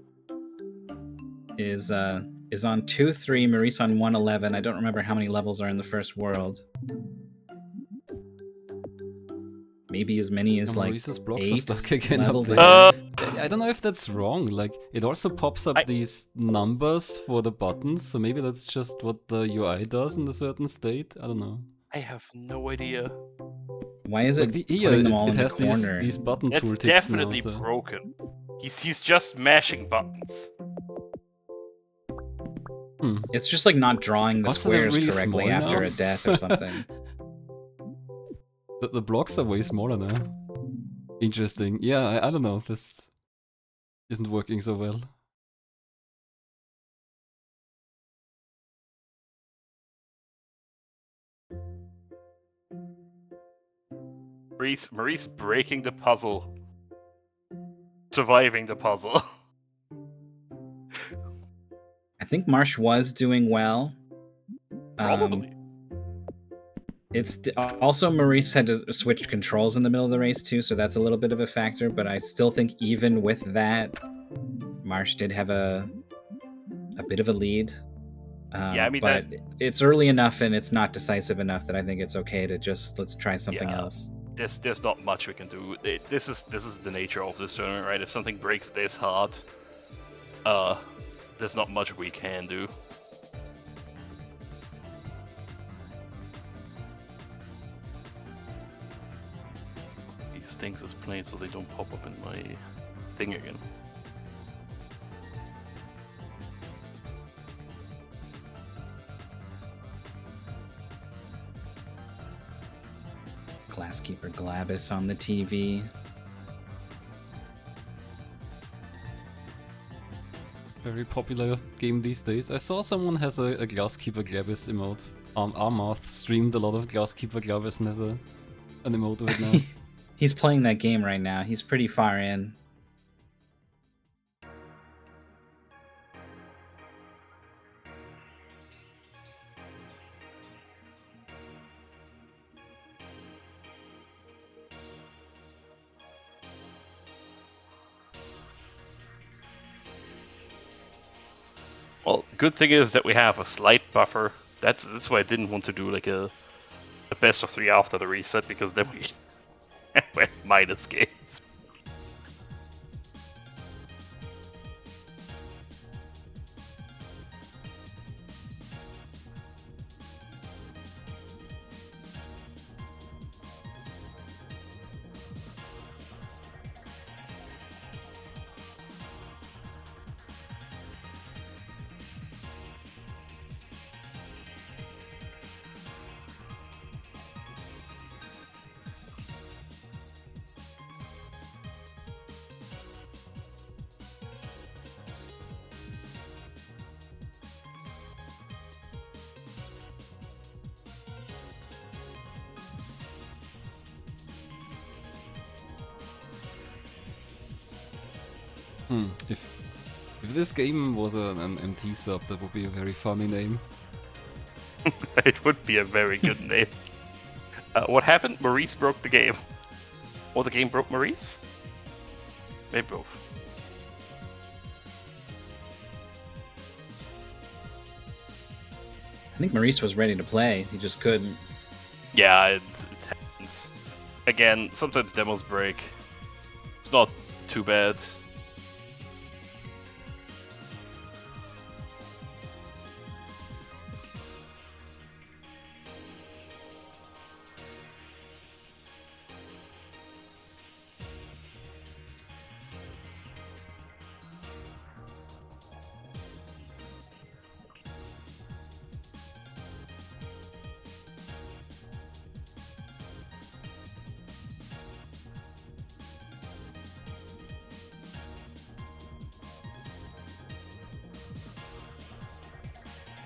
Is on 2-3, Maurice on 111. I don't remember how many levels are in the first world. Maybe as many as like Maurice's blocks 8 are stuck again up levels there. in. I don't know if that's wrong. Like, it also pops up these numbers for the buttons, so maybe that's just what the UI does in a certain state. I don't know. I have no idea. Why is it Like putting them all it in the has corner? these button That's tooltips definitely now. So. broken. He's just mashing buttons. It's just like not drawing the Also, they're squares really correctly small after now. a death or something. The blocks are way smaller now. Interesting. Yeah, I don't know. This isn't working so well. Maurice breaking the puzzle. Surviving the puzzle. I think Marsh was doing well. Probably. Also Maurice had to switch controls in the middle of the race too, so that's a little bit of a factor. But I still think even with that, Marsh did have a bit of a lead. Yeah, I mean, but it's early enough and it's not decisive enough that I think it's okay to just let's try something Yeah. else. There's not much we can do. This is the nature of this tournament, right? If something breaks this hard, there's not much we can do. things as played so they don't pop up in my thing again. Glasskeeper Glavis on the TV. Very popular game these days. I saw someone has a Glasskeeper Glavis emote. Armoth streamed a lot of Glasskeeper Glavis and has an emote of it now. He's playing that game right now. He's pretty far in. Well, good thing is that we have a slight buffer. That's why I didn't want to do like a best of 3 after the reset, because then we have minus games. If this game was an MT sub, that would be a very funny name. It would be a very good name. What happened? Maurice broke the game. Or the game broke Maurice? Maybe both. I think Maurice was ready to play. He just couldn't. Yeah, it happens. Again, sometimes demos break. It's not too bad.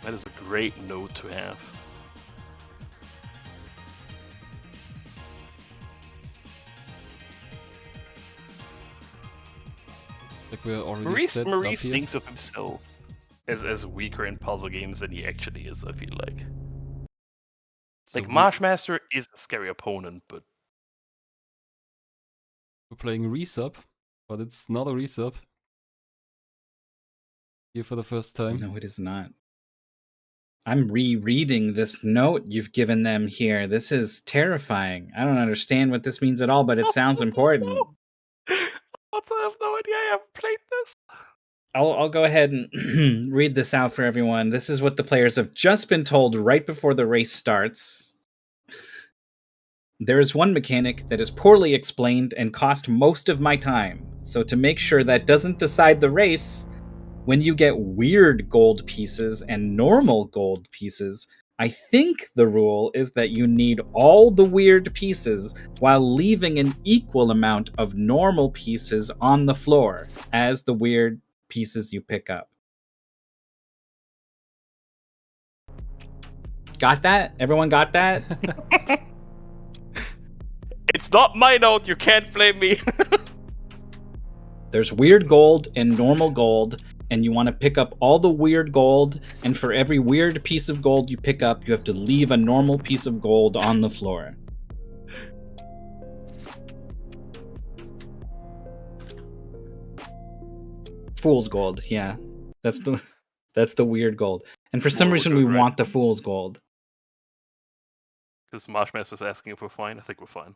That is a great node to have. Like we're already set Maurice up here. thinks of himself as weaker in puzzle games than he actually is, I feel like. So Like, MarshMaster is a scary opponent, but... we're playing resub, but it's not a resub. Here for the first time. No, it is not. I'm rereading this note you've given them here. This is terrifying. I don't understand what this means at all, but it sounds important. I have no idea. I haven't played this. I'll go ahead and read this out for everyone. This is what the players have just been told right before the race starts. There is one mechanic that is poorly explained and cost most of my time. So to make sure that doesn't decide the race, when you get weird gold pieces and normal gold pieces, I think the rule is that you need all the weird pieces while leaving an equal amount of normal pieces on the floor as the weird pieces you pick up. Got that? Everyone got that? It's not my note, you can't blame me. There's weird gold and normal gold, and you want to pick up all the weird gold, and for every weird piece of gold you pick up, you have to leave a normal piece of gold on the floor. Fool's gold, yeah. That's the weird gold. And for some reason we want the fool's gold. Because MarshMaster's asking if we're fine. I think we're fine.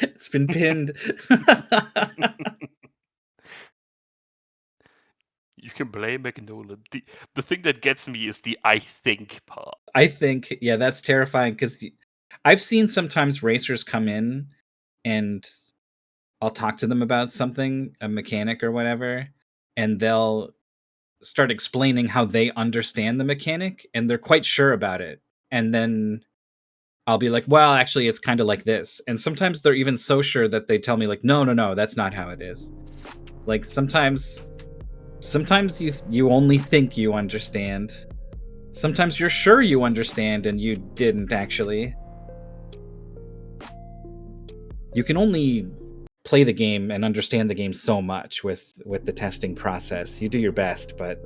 It's been pinned. can blame Magnolia. The thing that gets me is the I think part. I think, yeah, that's terrifying because I've seen sometimes racers come in and I'll talk to them about something, a mechanic or whatever, and they'll start explaining how they understand the mechanic and they're quite sure about it. And then I'll be like, well, actually, it's kind of like this. And sometimes they're even so sure that they tell me like, no, that's not how it is. Like sometimes you only think you understand. Sometimes you're sure you understand and you didn't actually. You can only play the game and understand the game so much with the testing process. You do your best, but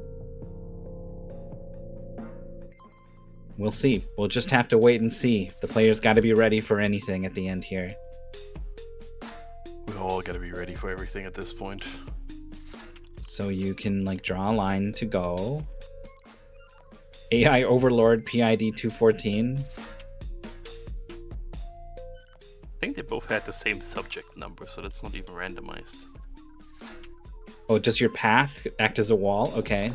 we'll see. We'll just have to wait and see. The players got to be ready for anything at the end here. We all got to be ready for everything at this point. So you can like draw a line to go. AI Overlord PID 214. I think they both had the same subject number, so that's not even randomized. Oh, does your path act as a wall? Okay.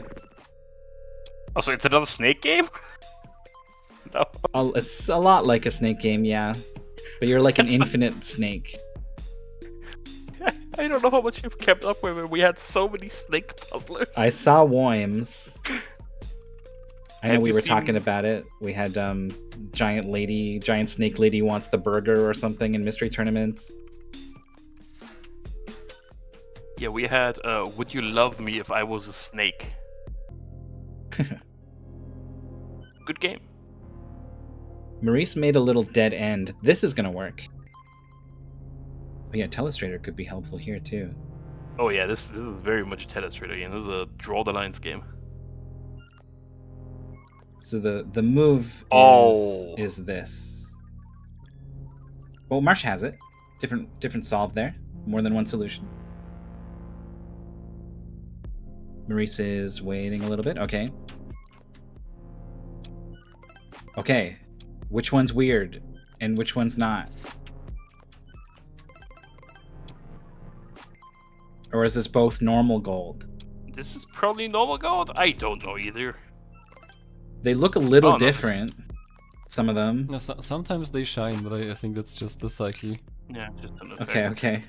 Oh, so it's another snake game? No. Oh, it's a lot like a snake game, yeah. But you're like an infinite snake. I don't know how much you've kept up with it. We had so many snake puzzlers. I saw Worms. I know Have we you were seen- talking about it. We had giant snake lady wants the burger or something in mystery tournaments. Yeah, we had Would You Love Me If I Was a Snake? Good game. Maurice made a little dead end. This is gonna work. Oh yeah, Telestrator could be helpful here too. Oh yeah, this is very much a Telestrator game. This is a Draw the Lines game. So the move Oh. is this. Well, Marsh has it. Different solve there. More than one solution. Maurice is waiting a little bit. Okay. Okay. Which one's weird and which one's not? Or is this both normal gold? This is probably normal gold? I don't know either. They look a little Oh, no, different. Some of them. No, sometimes they shine, but I think that's just the cycle. Yeah, just an effect. Okay.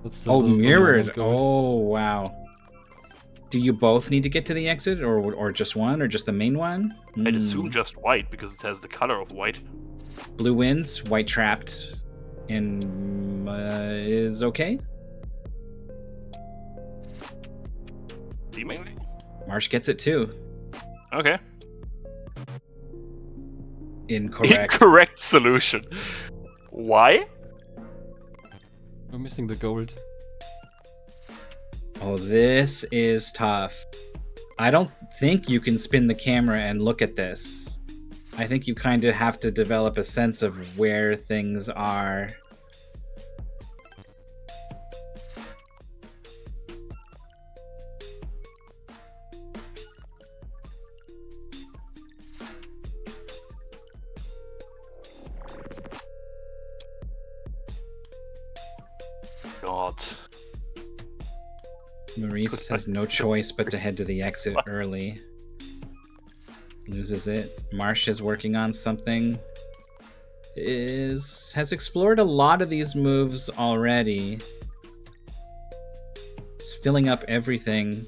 That's the Oh, normal mirrored. gold. Oh, wow. Do you both need to get to the exit, or just one, or just the main one? I'd assume just white because it has the color of white. Blue wins, white trapped, and is okay. Seemingly. Marsh gets it too. Okay. Incorrect. Incorrect solution. Why? We're missing the gold. Oh, this is tough. I don't think you can spin the camera and look at this. I think you kind of have to develop a sense of where things are. God. Maurice has no choice but to head to the exit early. Loses it. Marsh is working on something. Has explored a lot of these moves already. He's filling up everything.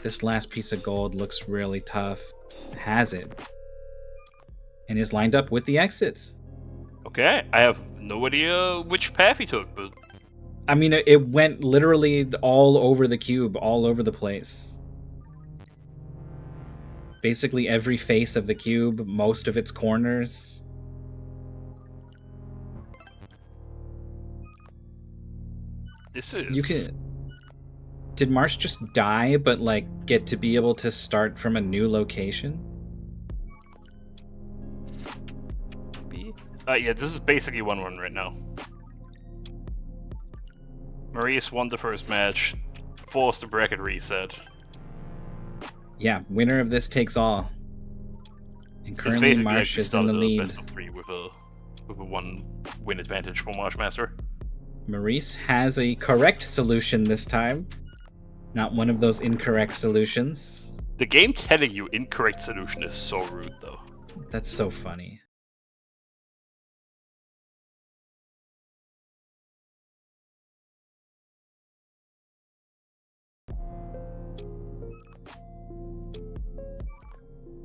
This last piece of gold looks really tough. Has it. And is lined up with the exit. Okay, I have no idea which path he took, but I mean, it went literally all over the cube, all over the place. Basically every face of the cube, most of its corners. this is... You can... Did Marsh just die, but like get to be able to start from a new location? Yeah, this is basically 1-1 right now. Maurice won the first match, forced a bracket reset. Yeah, winner of this takes all. And It's currently basically Marsh like is in the started a lead. best of 3 with a 1-win advantage for MarshMaster. Maurice has a correct solution this time. Not one of those incorrect solutions. The game telling you incorrect solution is so rude, though. That's so funny.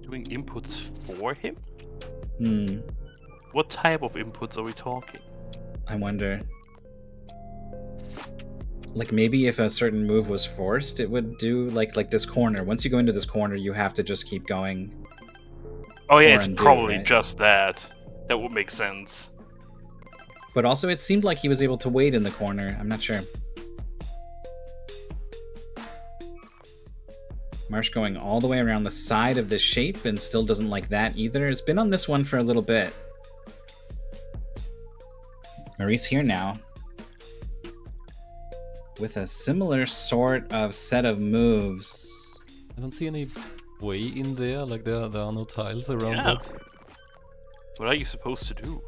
Doing inputs for him? Hmm. What type of inputs are we talking? I wonder. Like maybe if a certain move was forced, it would do like this corner. Once you go into this corner, you have to just keep going. Oh yeah, Or it's undo, probably right? just that. That would make sense. But also, it seemed like he was able to wait in the corner. I'm not sure. Marsh going all the way around the side of this shape and still doesn't like that either. Has been on this one for a little bit. Maurice here now. With a similar sort of set of moves. I don't see any way in there, like there are no tiles around Yeah. it. What are you supposed to do?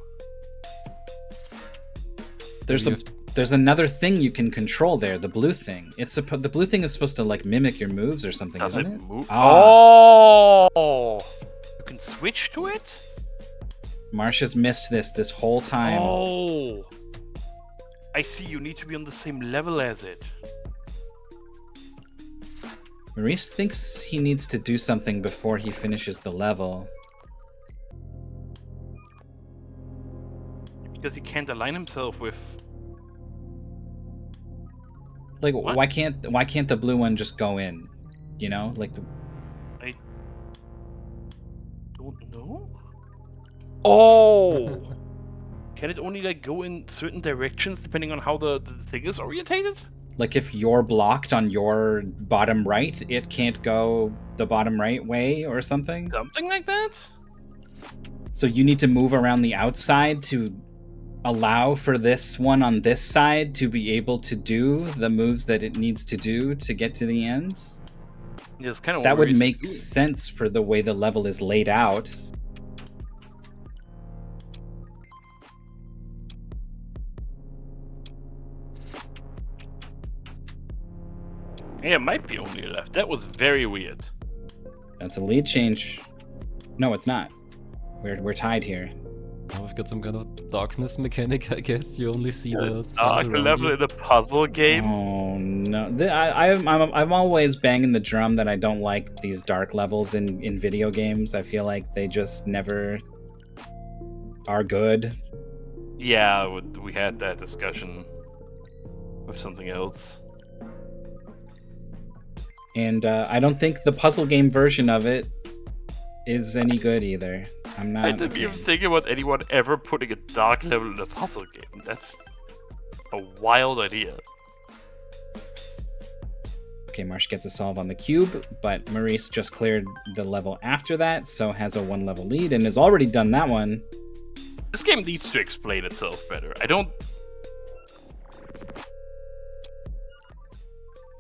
There's another thing you can control there, the blue thing. The blue thing is supposed to like mimic your moves or something, Does it isn't it? move? Ah. Oh! You can switch to it? Marsh has missed this whole time. Oh! I see, you need to be on the same level as it. Maurice thinks he needs to do something before he finishes the level. Because he can't align himself with... Like, What? why can't the blue one just go in? You know, like the... I... don't know? Oh! Can it only like go in certain directions depending on how the thing is orientated? Like if you're blocked on your bottom right, it can't go the bottom right way or something. Something like that? So you need to move around the outside to allow for this one on this side to be able to do the moves that it needs to do to get to the end. Yeah, it's kind of That would make sense for the way the level is laid out. Yeah, it might be only left. That was very weird. That's a lead change. No, it's not. We're tied here. Oh, we've got some kind of darkness mechanic, I guess. You only see the Dark tiles around level you. in a puzzle game? Oh no! I'm always banging the drum that I don't like these dark levels in video games. I feel like they just never are good. Yeah, we had that discussion with something else. And I don't think the puzzle game version of it is any good either. I'm not. I didn't even think about anyone ever putting a dark level in a puzzle game. That's a wild idea. Okay, Marsh gets a solve on the cube, but Maurice just cleared the level after that, so has a 1-level lead and has already done that one. This game needs to explain itself better. I don't...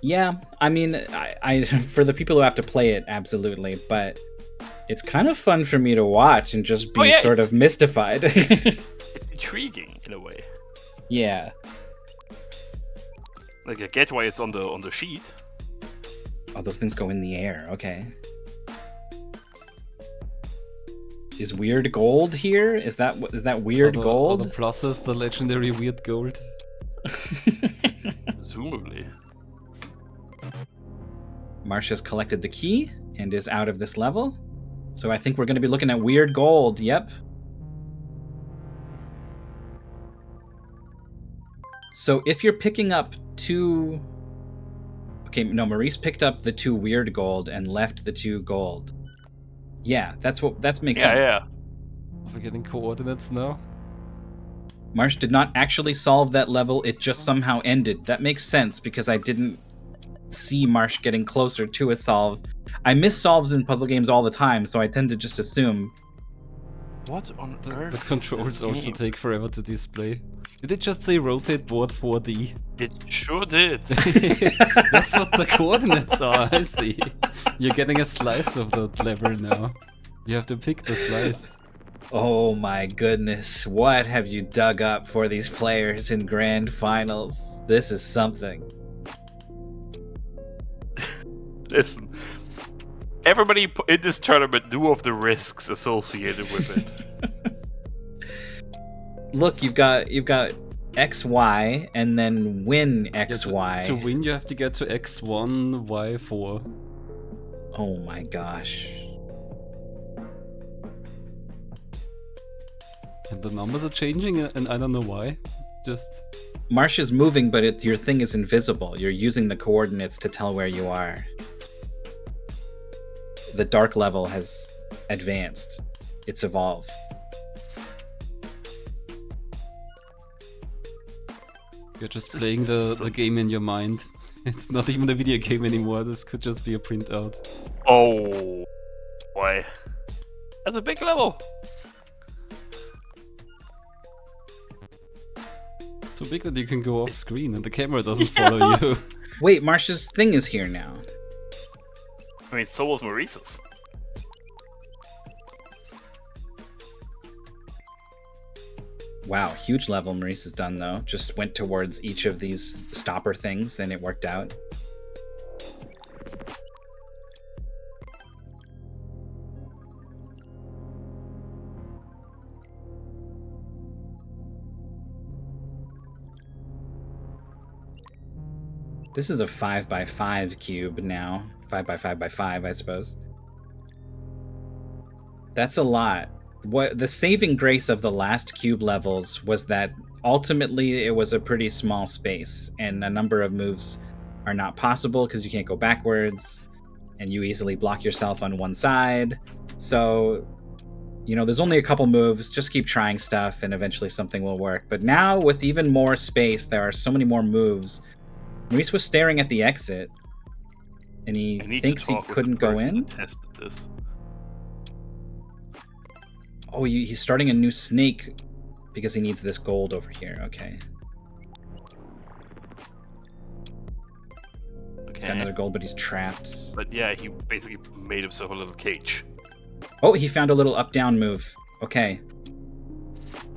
Yeah, I mean, I for the people who have to play it, absolutely, but it's kind of fun for me to watch and just be sort of mystified. It's intriguing in a way. Yeah. Like, I get why it's on the sheet. Oh, those things go in the air. Okay. Is weird gold here? Is that weird gold? Are the pluses the legendary weird gold? Presumably. Marsh has collected the key and is out of this level. So I think we're going to be looking at weird gold. Yep. So if you're picking up two... Okay, no, Maurice picked up the 2 weird gold and left the 2 gold. Yeah, that makes sense. Yeah. We're getting coordinates now. Marsh did not actually solve that level, it just somehow ended. That makes sense because I didn't see Marsh getting closer to a solve. I miss solves in puzzle games all the time, so I tend to just assume. What on The earth? controls also take forever to display. Did it just say rotate board 4D? It sure did. That's what the coordinates are, I see. You're getting a slice of that lever now. You have to pick the slice. Oh my goodness, what have you dug up for these players in grand finals? This is something. Listen, everybody in this tournament knew of the risks associated with it. Look, you've got XY and then win XY. To win, you have to get to X1, Y4. Oh my gosh. And the numbers are changing, and I don't know why. Just... Marsh is moving, but your thing is invisible. You're using the coordinates to tell where you are. The dark level has advanced. It's evolved. You're just playing the game in your mind. It's not even a video game anymore. This could just be a printout. Oh, boy. That's a big level. So big that you can go off screen and the camera doesn't follow you. Wait, Marsh's thing is here now. I mean, so was Maurice's. Wow, huge level Maurice has done though. Just went towards each of these stopper things and it worked out. This is a 5x5 cube now. 5x5x5, I suppose. That's a lot. What the saving grace of the last cube levels was that ultimately it was a pretty small space and a number of moves are not possible because you can't go backwards and you easily block yourself on one side. So, you know, there's only a couple moves, just keep trying stuff and eventually something will work. But now with even more space, there are so many more moves. Maurice was staring at the exit and he thinks he couldn't go in. This. Oh, he's starting a new snake because he needs this gold over here. Okay. He's got another gold, but he's trapped. But yeah, he basically made himself a little cage. Oh, he found a little up-down move. Okay.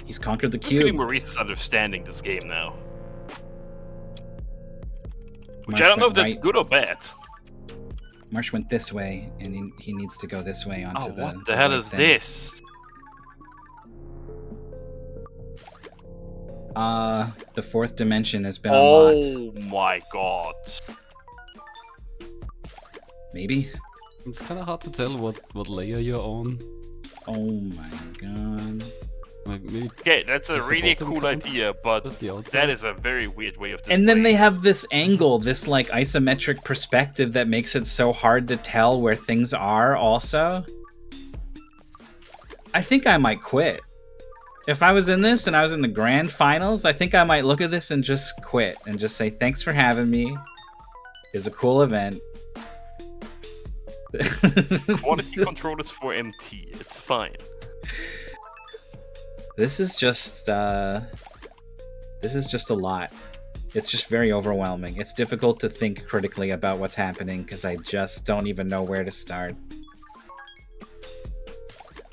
He's conquered the cube. I think Maurice is understanding this game now. Which Marsh I don't know if went that's good or bad. Marsh went this way, and he needs to go this way onto the... what the hell is this? The fourth dimension has been unlocked. Oh my god. Maybe? It's kind of hard to tell what layer you're on. Oh my god. Maybe Okay, that's a really cool counts? idea, but Just the outside? that is a very weird way of displaying. And then they have this angle, this like isometric perspective that makes it so hard to tell where things are also. I think I might quit. If I was in this and I was in the grand finals, I think I might look at this and just quit and just say, thanks for having me. It's a cool event. Quality control is for MT. It's fine. This is just a lot. It's just very overwhelming. It's difficult to think critically about what's happening because I just don't even know where to start.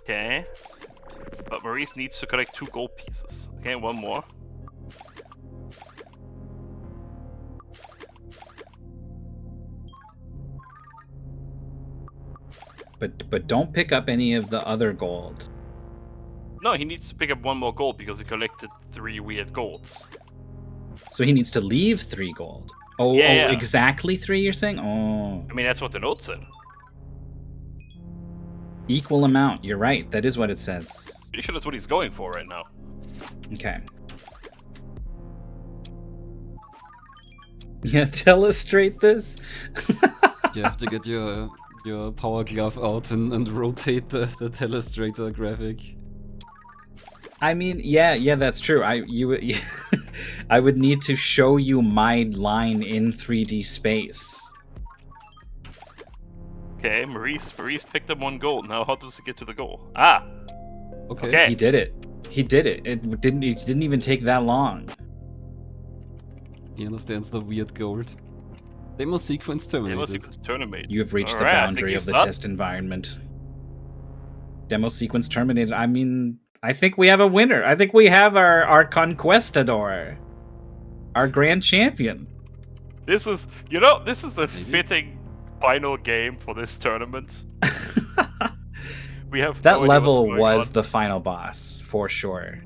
Okay. But Maurice needs to collect 2 gold pieces. Okay, one more. But don't pick up any of the other gold. No, he needs to pick up 1 more gold because he collected 3 weird golds. So he needs to leave 3 gold. Oh, Yeah. Exactly 3, you're saying? Oh. I mean, that's what the note said. Equal amount. You're right. That is what it says. Pretty sure that's what he's going for right now. Okay. Yeah, illustrate this. you have to get your power glove out and rotate the telestrator graphic. I mean, yeah, that's true. I would need to show you my line in 3D space. Okay, Maurice picked up 1 gold. Now how does he get to the goal? Ah! Okay. He did it. It didn't even take that long. He understands the weird gold. Demo sequence terminated. Demo sequence terminated. You have reached the Alright, I boundary think of the he's done. test environment. Demo sequence terminated. I mean, I think we have a winner. I think we have our conquistador. Our grand champion. This is a fitting final game for this tournament. We have That no idea level what's going was on. the final boss, for sure.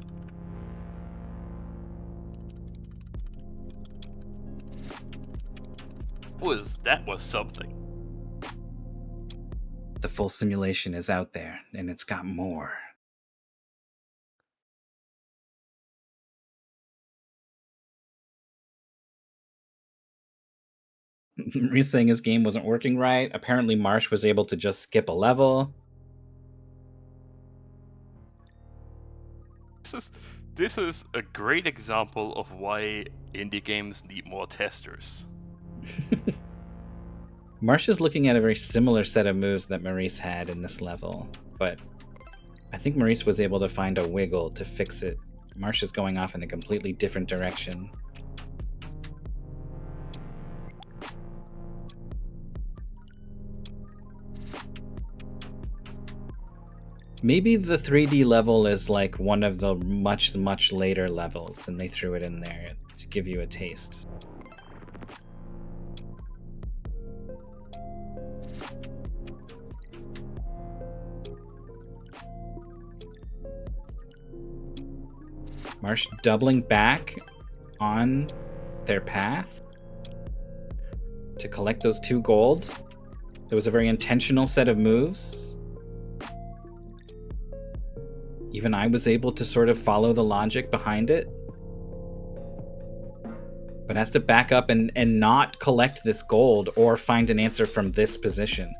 That was something. The full simulation is out there, and it's got more. Maurice saying his game wasn't working right. Apparently, Marsh was able to just skip a level. This is a great example of why indie games need more testers. Marsh is looking at a very similar set of moves that Maurice had in this level, but I think Maurice was able to find a wiggle to fix it. Marsh is going off in a completely different direction. Maybe the 3D level is like one of the much, much later levels, and they threw it in there to give you a taste. Marsh doubling back on their path to collect those 2 gold. It was a very intentional set of moves. Even I was able to sort of follow the logic behind it. But has to back up and not collect this gold or find an answer from this position.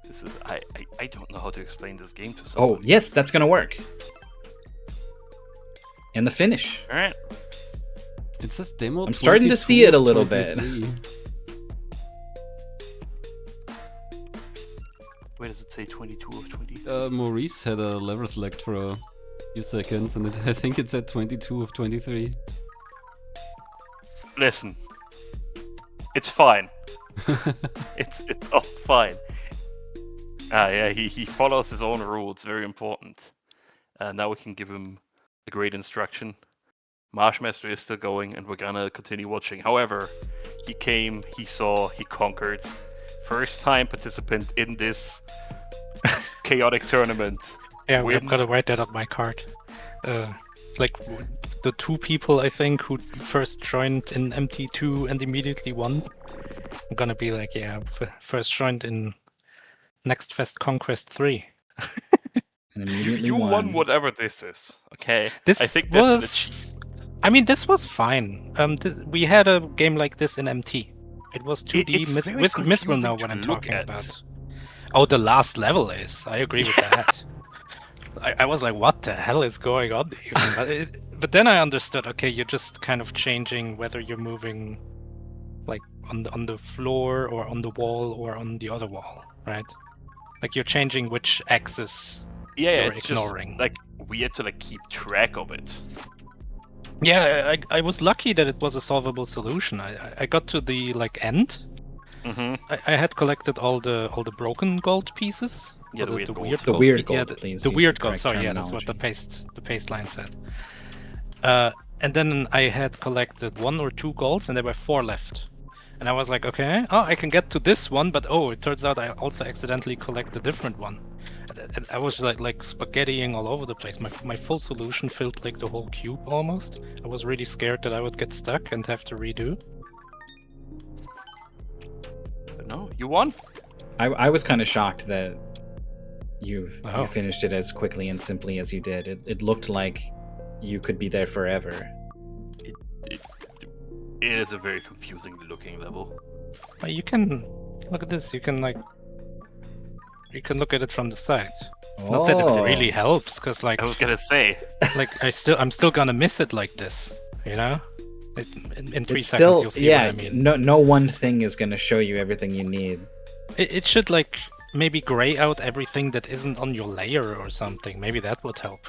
This is I don't know how to explain this game to someone. Oh, yes, that's gonna work. And the finish. Alright. It says demo. I'm starting to see it a little bit. 23. Where does it say 22 of 23? Maurice had a level select for a few seconds, and I think it said 22 of 23. Listen. It's fine. It's all fine. Yeah, he follows his own rules, very important. Now we can give him a great instruction. MarshMaster is still going, and we're gonna continue watching. However, he came, he saw, he conquered. First time participant in this chaotic tournament. Yeah, Wins. I've got to write that on my card. Like the 2 people I think who first joined in MT2 and immediately won. I'm gonna be like, yeah, first joined in NextFest Conquest 3. And immediately You won whatever this is, okay? This I think that's an was. achievement. I mean, this was fine. We had a game like this in MT. It was 2D It's very with Mithril confusing now to what I'm look talking at. about. Oh, the last level is. I agree with that. I was like, what the hell is going on even? But then I understood, okay, you're just kind of changing whether you're moving like on the floor or on the wall or on the other wall, right? Like you're changing which axis Yeah, you're it's ignoring. just like weird to like keep track of it. Yeah, I was lucky that it was a solvable solution. I got to the like end. Mm-hmm. I had collected all the broken gold pieces. Yeah, Or the weird gold. The weird yeah, gold, the, please. the use weird the gold. correct Sorry, yeah, that's what the terminology. paste line said. And then I had collected 1 or 2 golds, and there were 4 left. And I was like, okay, I can get to this one, but it turns out I also accidentally collect a different one. And I was like spaghettiing all over the place. My full solution filled like the whole cube almost. I was really scared that I would get stuck and have to redo. But no, you won. I was kind of shocked that you Oh. finished it as quickly and simply as you did. It looked like you could be there forever. It is a very confusing looking level. But you can look at this. You can look at it from the side. Not that it really helps, because like I was gonna say. I'm still gonna miss it like this, you know. In 3 It's seconds still, you'll see yeah, what I mean. no one thing is going to show you everything you need. It should like maybe gray out everything that isn't on your layer or something. Maybe that would help.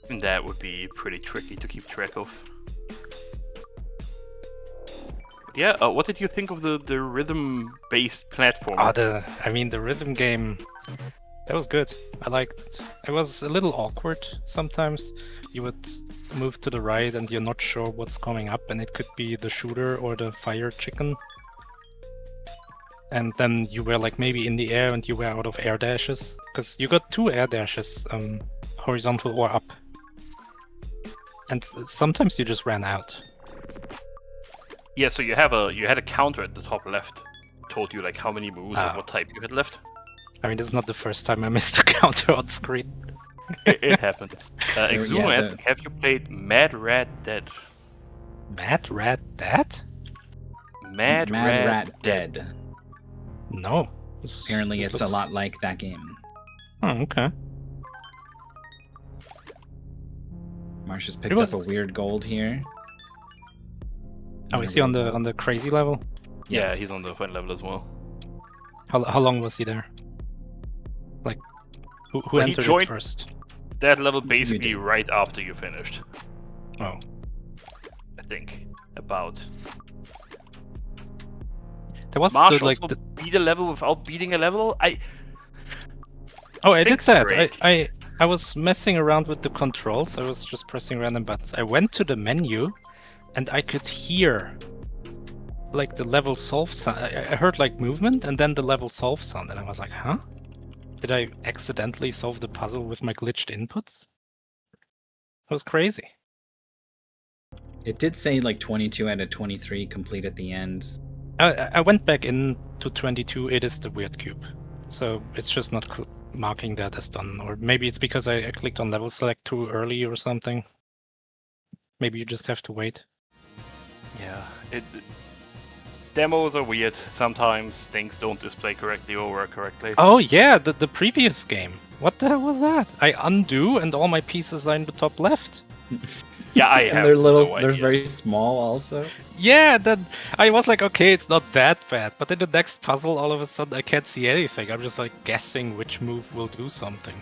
And that would be pretty tricky to keep track of. Yeah, what did you think of the rhythm-based platform? The rhythm game. That was good. I liked it. It was a little awkward sometimes. You would move to the right and you're not sure what's coming up, and it could be the shooter or the fire chicken. And then you were like maybe in the air and you were out of air dashes. Because you got 2 air dashes, horizontal or up. And sometimes you just ran out. Yeah, so you had a counter at the top left. Told you like how many moves and what type you had left. I mean, this is not the first time I missed a counter on screen. It happens. Exumo yeah, asks, have you played Mad Rat Dead? Mad Rat Dead? Mad Rat Dead. No. Apparently This it's a lot like that game. Oh, okay. Marsh has picked up a weird gold here. Oh, is he on the crazy level? Yeah, he's on the fun level as well. How long was he there? Like, who When he entered joined- it first? That level basically did. right after you finished, Oh. I think. About. There was Marsh the, like also the... beat a level without beating a level? Oh, I did Thanks, that. Greg. I was messing around with the controls. I was just pressing random buttons. I went to the menu, and I could hear like the level solve sound. I heard like movement, and then the level solve sound, and I was like, huh? Did I accidentally solve the puzzle with my glitched inputs? That was crazy. It did say like 22 out of 23 complete at the end. I went back in to 22. It is the weird cube, so it's just not marking that as done. Or maybe it's because I clicked on level select too early or something. Maybe you just have to wait. Yeah, demos are weird. Sometimes things don't display correctly or work correctly. Oh yeah, the previous game. What the hell was that? I undo and all my pieces are in the top left. Yeah, I And have they're little, no they're idea. very small also. Yeah, then I was like, okay, it's not that bad. But in the next puzzle, all of a sudden, I can't see anything. I'm just like guessing which move will do something.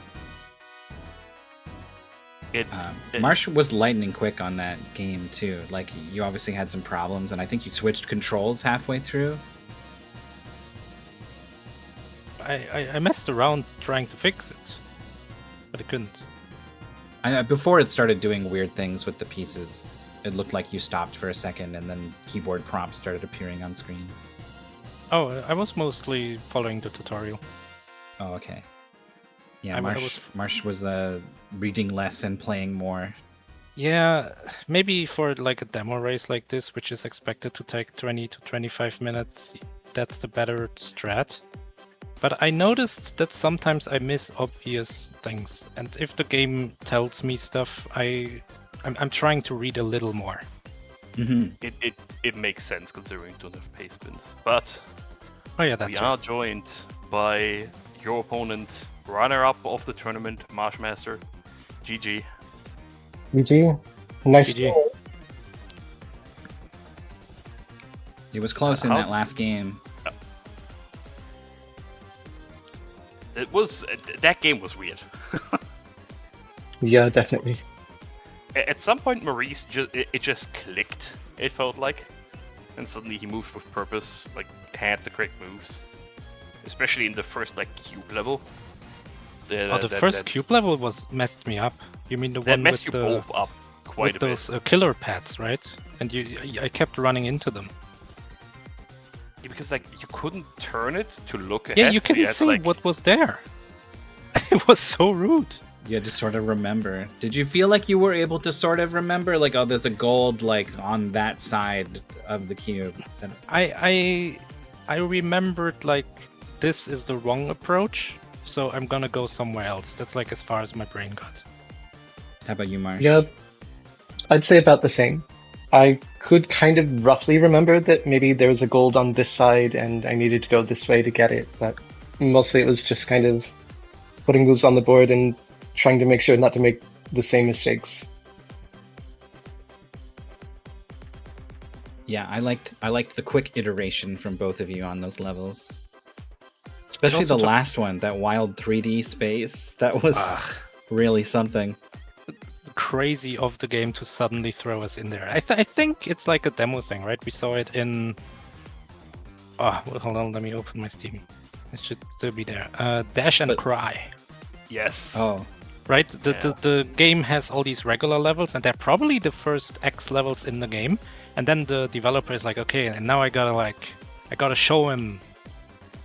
Marsh was lightning quick on that game too. Like you obviously had some problems, and I think you switched controls halfway through. I messed around trying to fix it, but I couldn't. Before it started doing weird things with the pieces, it looked like you stopped for a second, and then keyboard prompts started appearing on screen. Oh, I was mostly following the tutorial. Oh, okay. Yeah, I was- Marsh was reading less and playing more. Yeah, maybe for like a demo race like this, which is expected to take 20 to 25 minutes, that's the better strat. But I noticed that sometimes I miss obvious things, and if the game tells me stuff, I'm trying to read a little more. Mm-hmm. It makes sense considering you don't have pace spins. But Oh yeah, that's we are joined by your opponent, runner-up of the tournament, MarshMaster. GG. GG. Nice. GG. It was close in How- that last game. It was that game was weird. Yeah, definitely. At some point, Maurice it just clicked. It felt like, and suddenly he moved with purpose, like had the correct moves, especially in the first like cube level. the first cube level was messed me up. You mean the that one messed with you the both up quite with a those bit. killer pads, right? And I kept running into them. Yeah, because like you couldn't turn it to look ahead. Yeah, you so couldn't had to, see like, what was there. It was so rude. You had to sort of remember. Did you feel like you were able to sort of remember? Like, oh, there's a gold like on that side of the cube. I remembered like this is the wrong approach, so I'm gonna go somewhere else. That's like as far as my brain got. How about you, Marsh? Yeah, I'd say about the same. I could kind of roughly remember that maybe there was a gold on this side and I needed to go this way to get it, but mostly it was just kind of putting moves on the board and trying to make sure not to make the same mistakes. Yeah, I liked the quick iteration from both of you on those levels. Especially also the took- last one, that wild 3D space. That was really something. Crazy of the game to suddenly throw us in there. I think it's like a demo thing, right? We saw it in. Oh, well, hold on, let me open my Steam. It should still be there. Dash and But- Cry. Yes. Oh, Right? The game has all these regular levels, and they're probably the first X levels in the game. And then the developer is like, okay, and now I gotta show him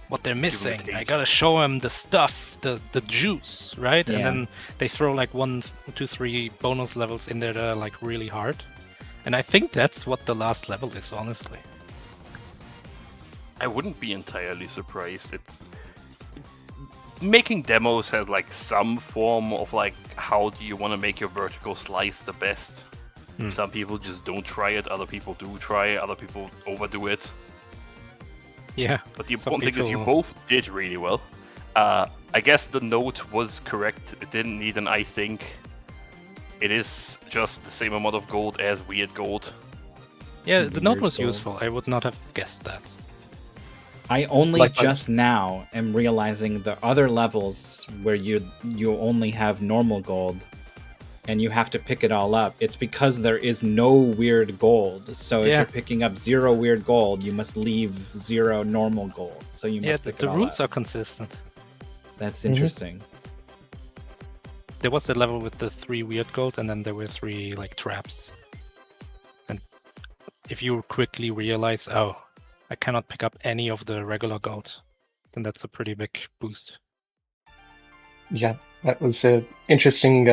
what they're missing. I taste. gotta show him the stuff, the juice, right? And Yeah. then they throw like 1, 2, 3 bonus levels in there that are like really hard. And I think that's what the last level is, honestly. I wouldn't be entirely surprised. Making demos has like some form of like how do you want to make your vertical slice the best. Some people just don't try it, other people do try it, other people overdo it. Yeah. But the Some important thing is you people- both did really well. I guess the note was correct. It didn't need an I think. It is just the same amount of gold as weird gold. Yeah, the note Weird was goal. useful. I would not have guessed that. I only Like- just now am realizing the other levels where you only have normal gold and you have to pick it all up. It's because there is no weird gold. So if Yeah. you're picking up 0 weird gold, you must leave 0 normal gold. So you Yeah, must pick the it all rules up. are consistent. That's interesting. There was the level with the 3 weird gold, and then there were 3 like traps. And if you quickly realize, oh, I cannot pick up any of the regular gold, then that's a pretty big boost. Yeah, that was an interesting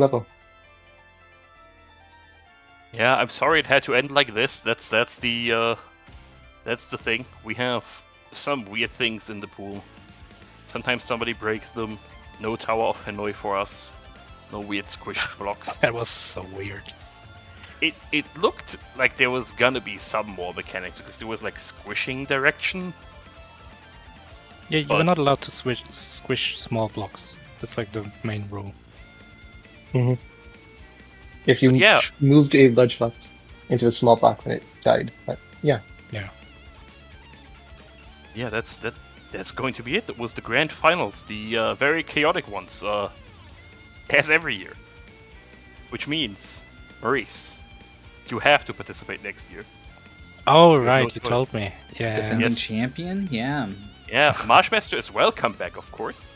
level. Yeah, I'm sorry it had to end like this. That's the thing. We have some weird things in the pool. Sometimes somebody breaks them. No Tower of Hanoi for us. No weird squished blocks. That was so weird. It looked like there was gonna be some more mechanics because there was like squishing direction. Yeah, you But- were not allowed to squish small blocks. That's like the main rule. If you Yeah. moved a large block into a small block when it died. But yeah. Yeah, that's going to be it. That was the grand finals, the very chaotic ones, as every year. Which means, Maurice, you have to participate next year. Oh, There's right, no you choice. told me. Yeah. Defending Yes. champion? Yeah. Yeah, Marshmaster is welcome back, of course,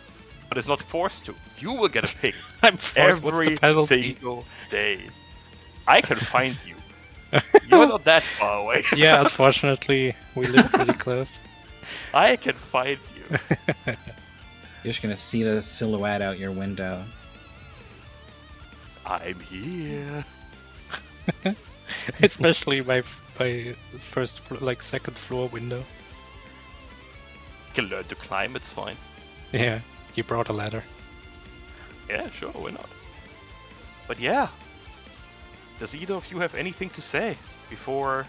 but is not forced to. You will get a pick I'm forced. What's every the penalty? single day. I can find you. You're not that far away. Yeah, unfortunately, we live pretty close. I can find you. You're just gonna see the silhouette out your window. I'm here. Especially my first, second floor window. You can learn to climb, it's fine. Yeah, you brought a ladder. Yeah, sure, why not? But yeah. Does either of you have anything to say before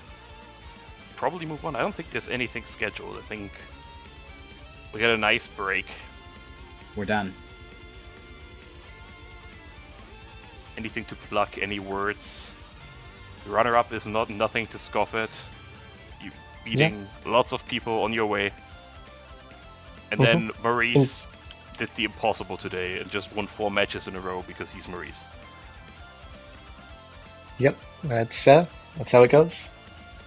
probably move on? I don't think there's anything scheduled. I think we got a nice break. We're done. Anything to pluck, any words? The runner-up is nothing to scoff at. You beating lots of people on your way. And then Maurice did the impossible today and just won 4 matches in a row because he's Maurice. Yep, that's how it goes.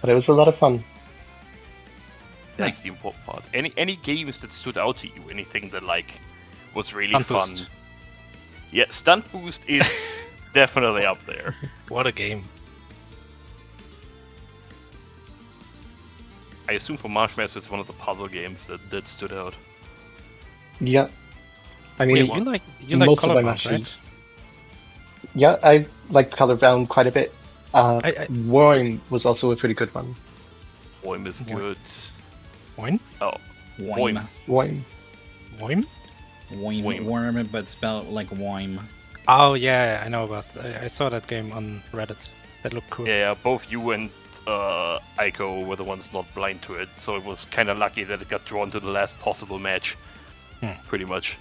But it was a lot of fun. That's Nice. the important part. Any games that stood out to you? Anything that was really Stunt fun? Boost. Yeah, Stunt Boost is definitely up there. What a game. I assume for MarshMaster it's one of the puzzle games that stood out. Yeah. I mean, Wait, you like most color of my bound, right? matches. Yeah, I like Color Brown quite a bit. Worm was also a pretty good one. Boim is Boim. good. Wine? Oh, Woim. Worm. Wine? Woim. Woim. Worm, but spelled like Woim. Oh, yeah, I know about I saw that game on Reddit. That looked cool. yeah, both you and Aiko were the ones not blind to it, so it was kind of lucky that it got drawn to the last possible match. Pretty much.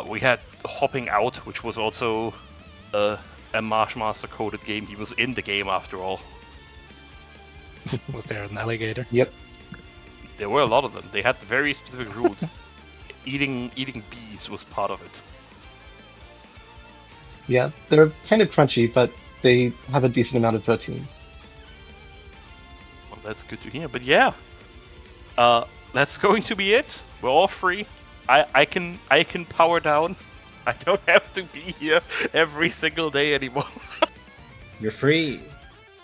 We had Hopping Out, which was also a MarshMaster coded game. He was in the game after all. Was there an alligator? Yep. There were a lot of them. They had very specific rules. Eating bees was part of it. Yeah, they're kind of crunchy, but they have a decent amount of protein. Well, that's good to hear. But yeah, that's going to be it. We're all free. I can power down. I don't have to be here every single day anymore. You're free.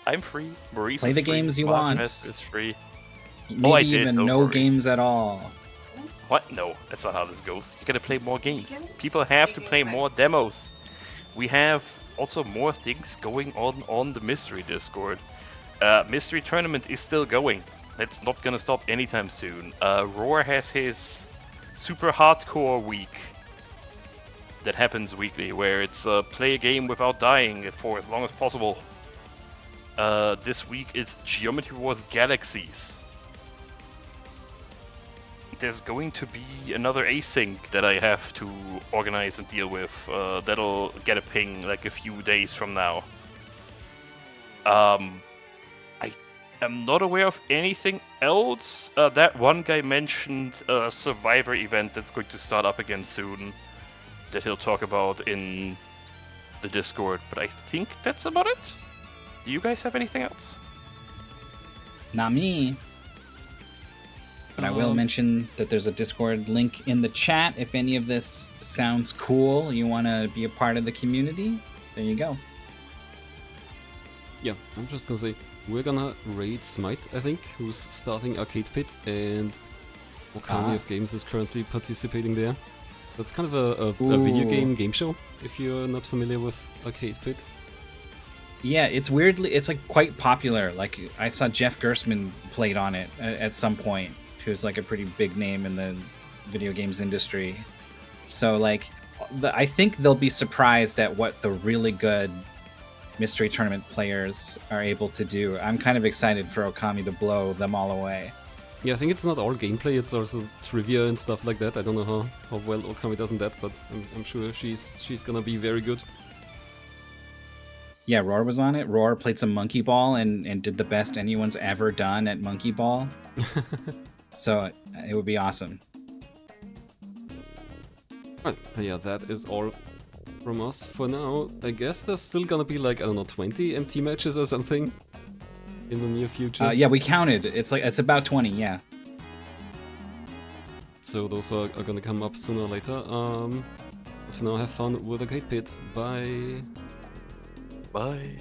I'm free. Maurice Play is the free. games you want. MarshMaster is free. Maybe I did, even don't no worry. games at all. What? No, that's not how this goes. You gotta play more games. People have to play more demos. We have also more things going on the Mystery Discord. Mystery Tournament is still going. That's not gonna stop anytime soon. Roar has his super hardcore week that happens weekly, where it's play a game without dying for as long as possible. This week it's Geometry Wars Galaxies. There's going to be another async that I have to organize and deal with. That'll get a ping like a few days from now. I am not aware of anything else. That one guy mentioned a Survivor event that's going to start up again soon that he'll talk about in the Discord, but I think that's about it. Do you guys have anything else? Not me. But I will mention that there's a Discord link in the chat. If any of this sounds cool, you want to be a part of the community, there you go. Yeah, I'm just gonna say, we're gonna raid Smite, I think, who's starting Arcade Pit, and Okami of Games is currently participating there. That's kind of a video game show, if you're not familiar with Arcade Pit. Yeah, it's like quite popular. Like, I saw Jeff Gersman played on it at some point, who's like a pretty big name in the video games industry. So like, I think they'll be surprised at what the really good Mystery Tournament players are able to do. I'm kind of excited for Okami to blow them all away. Yeah, I think it's not all gameplay, it's also trivia and stuff like that. I don't know how well Okami does in that, but I'm sure she's gonna be very good. Yeah, Roar was on it. Roar played some Monkey Ball and did the best anyone's ever done at Monkey Ball. So it would be awesome. Right, but yeah, that is all from us for now. I guess there's still gonna be like, I don't know, 20 MT matches or something in the near future. Yeah, we counted. It's about 20, yeah. So those are gonna come up sooner or later. But for now, have fun with Arcade Pit. Bye. Bye.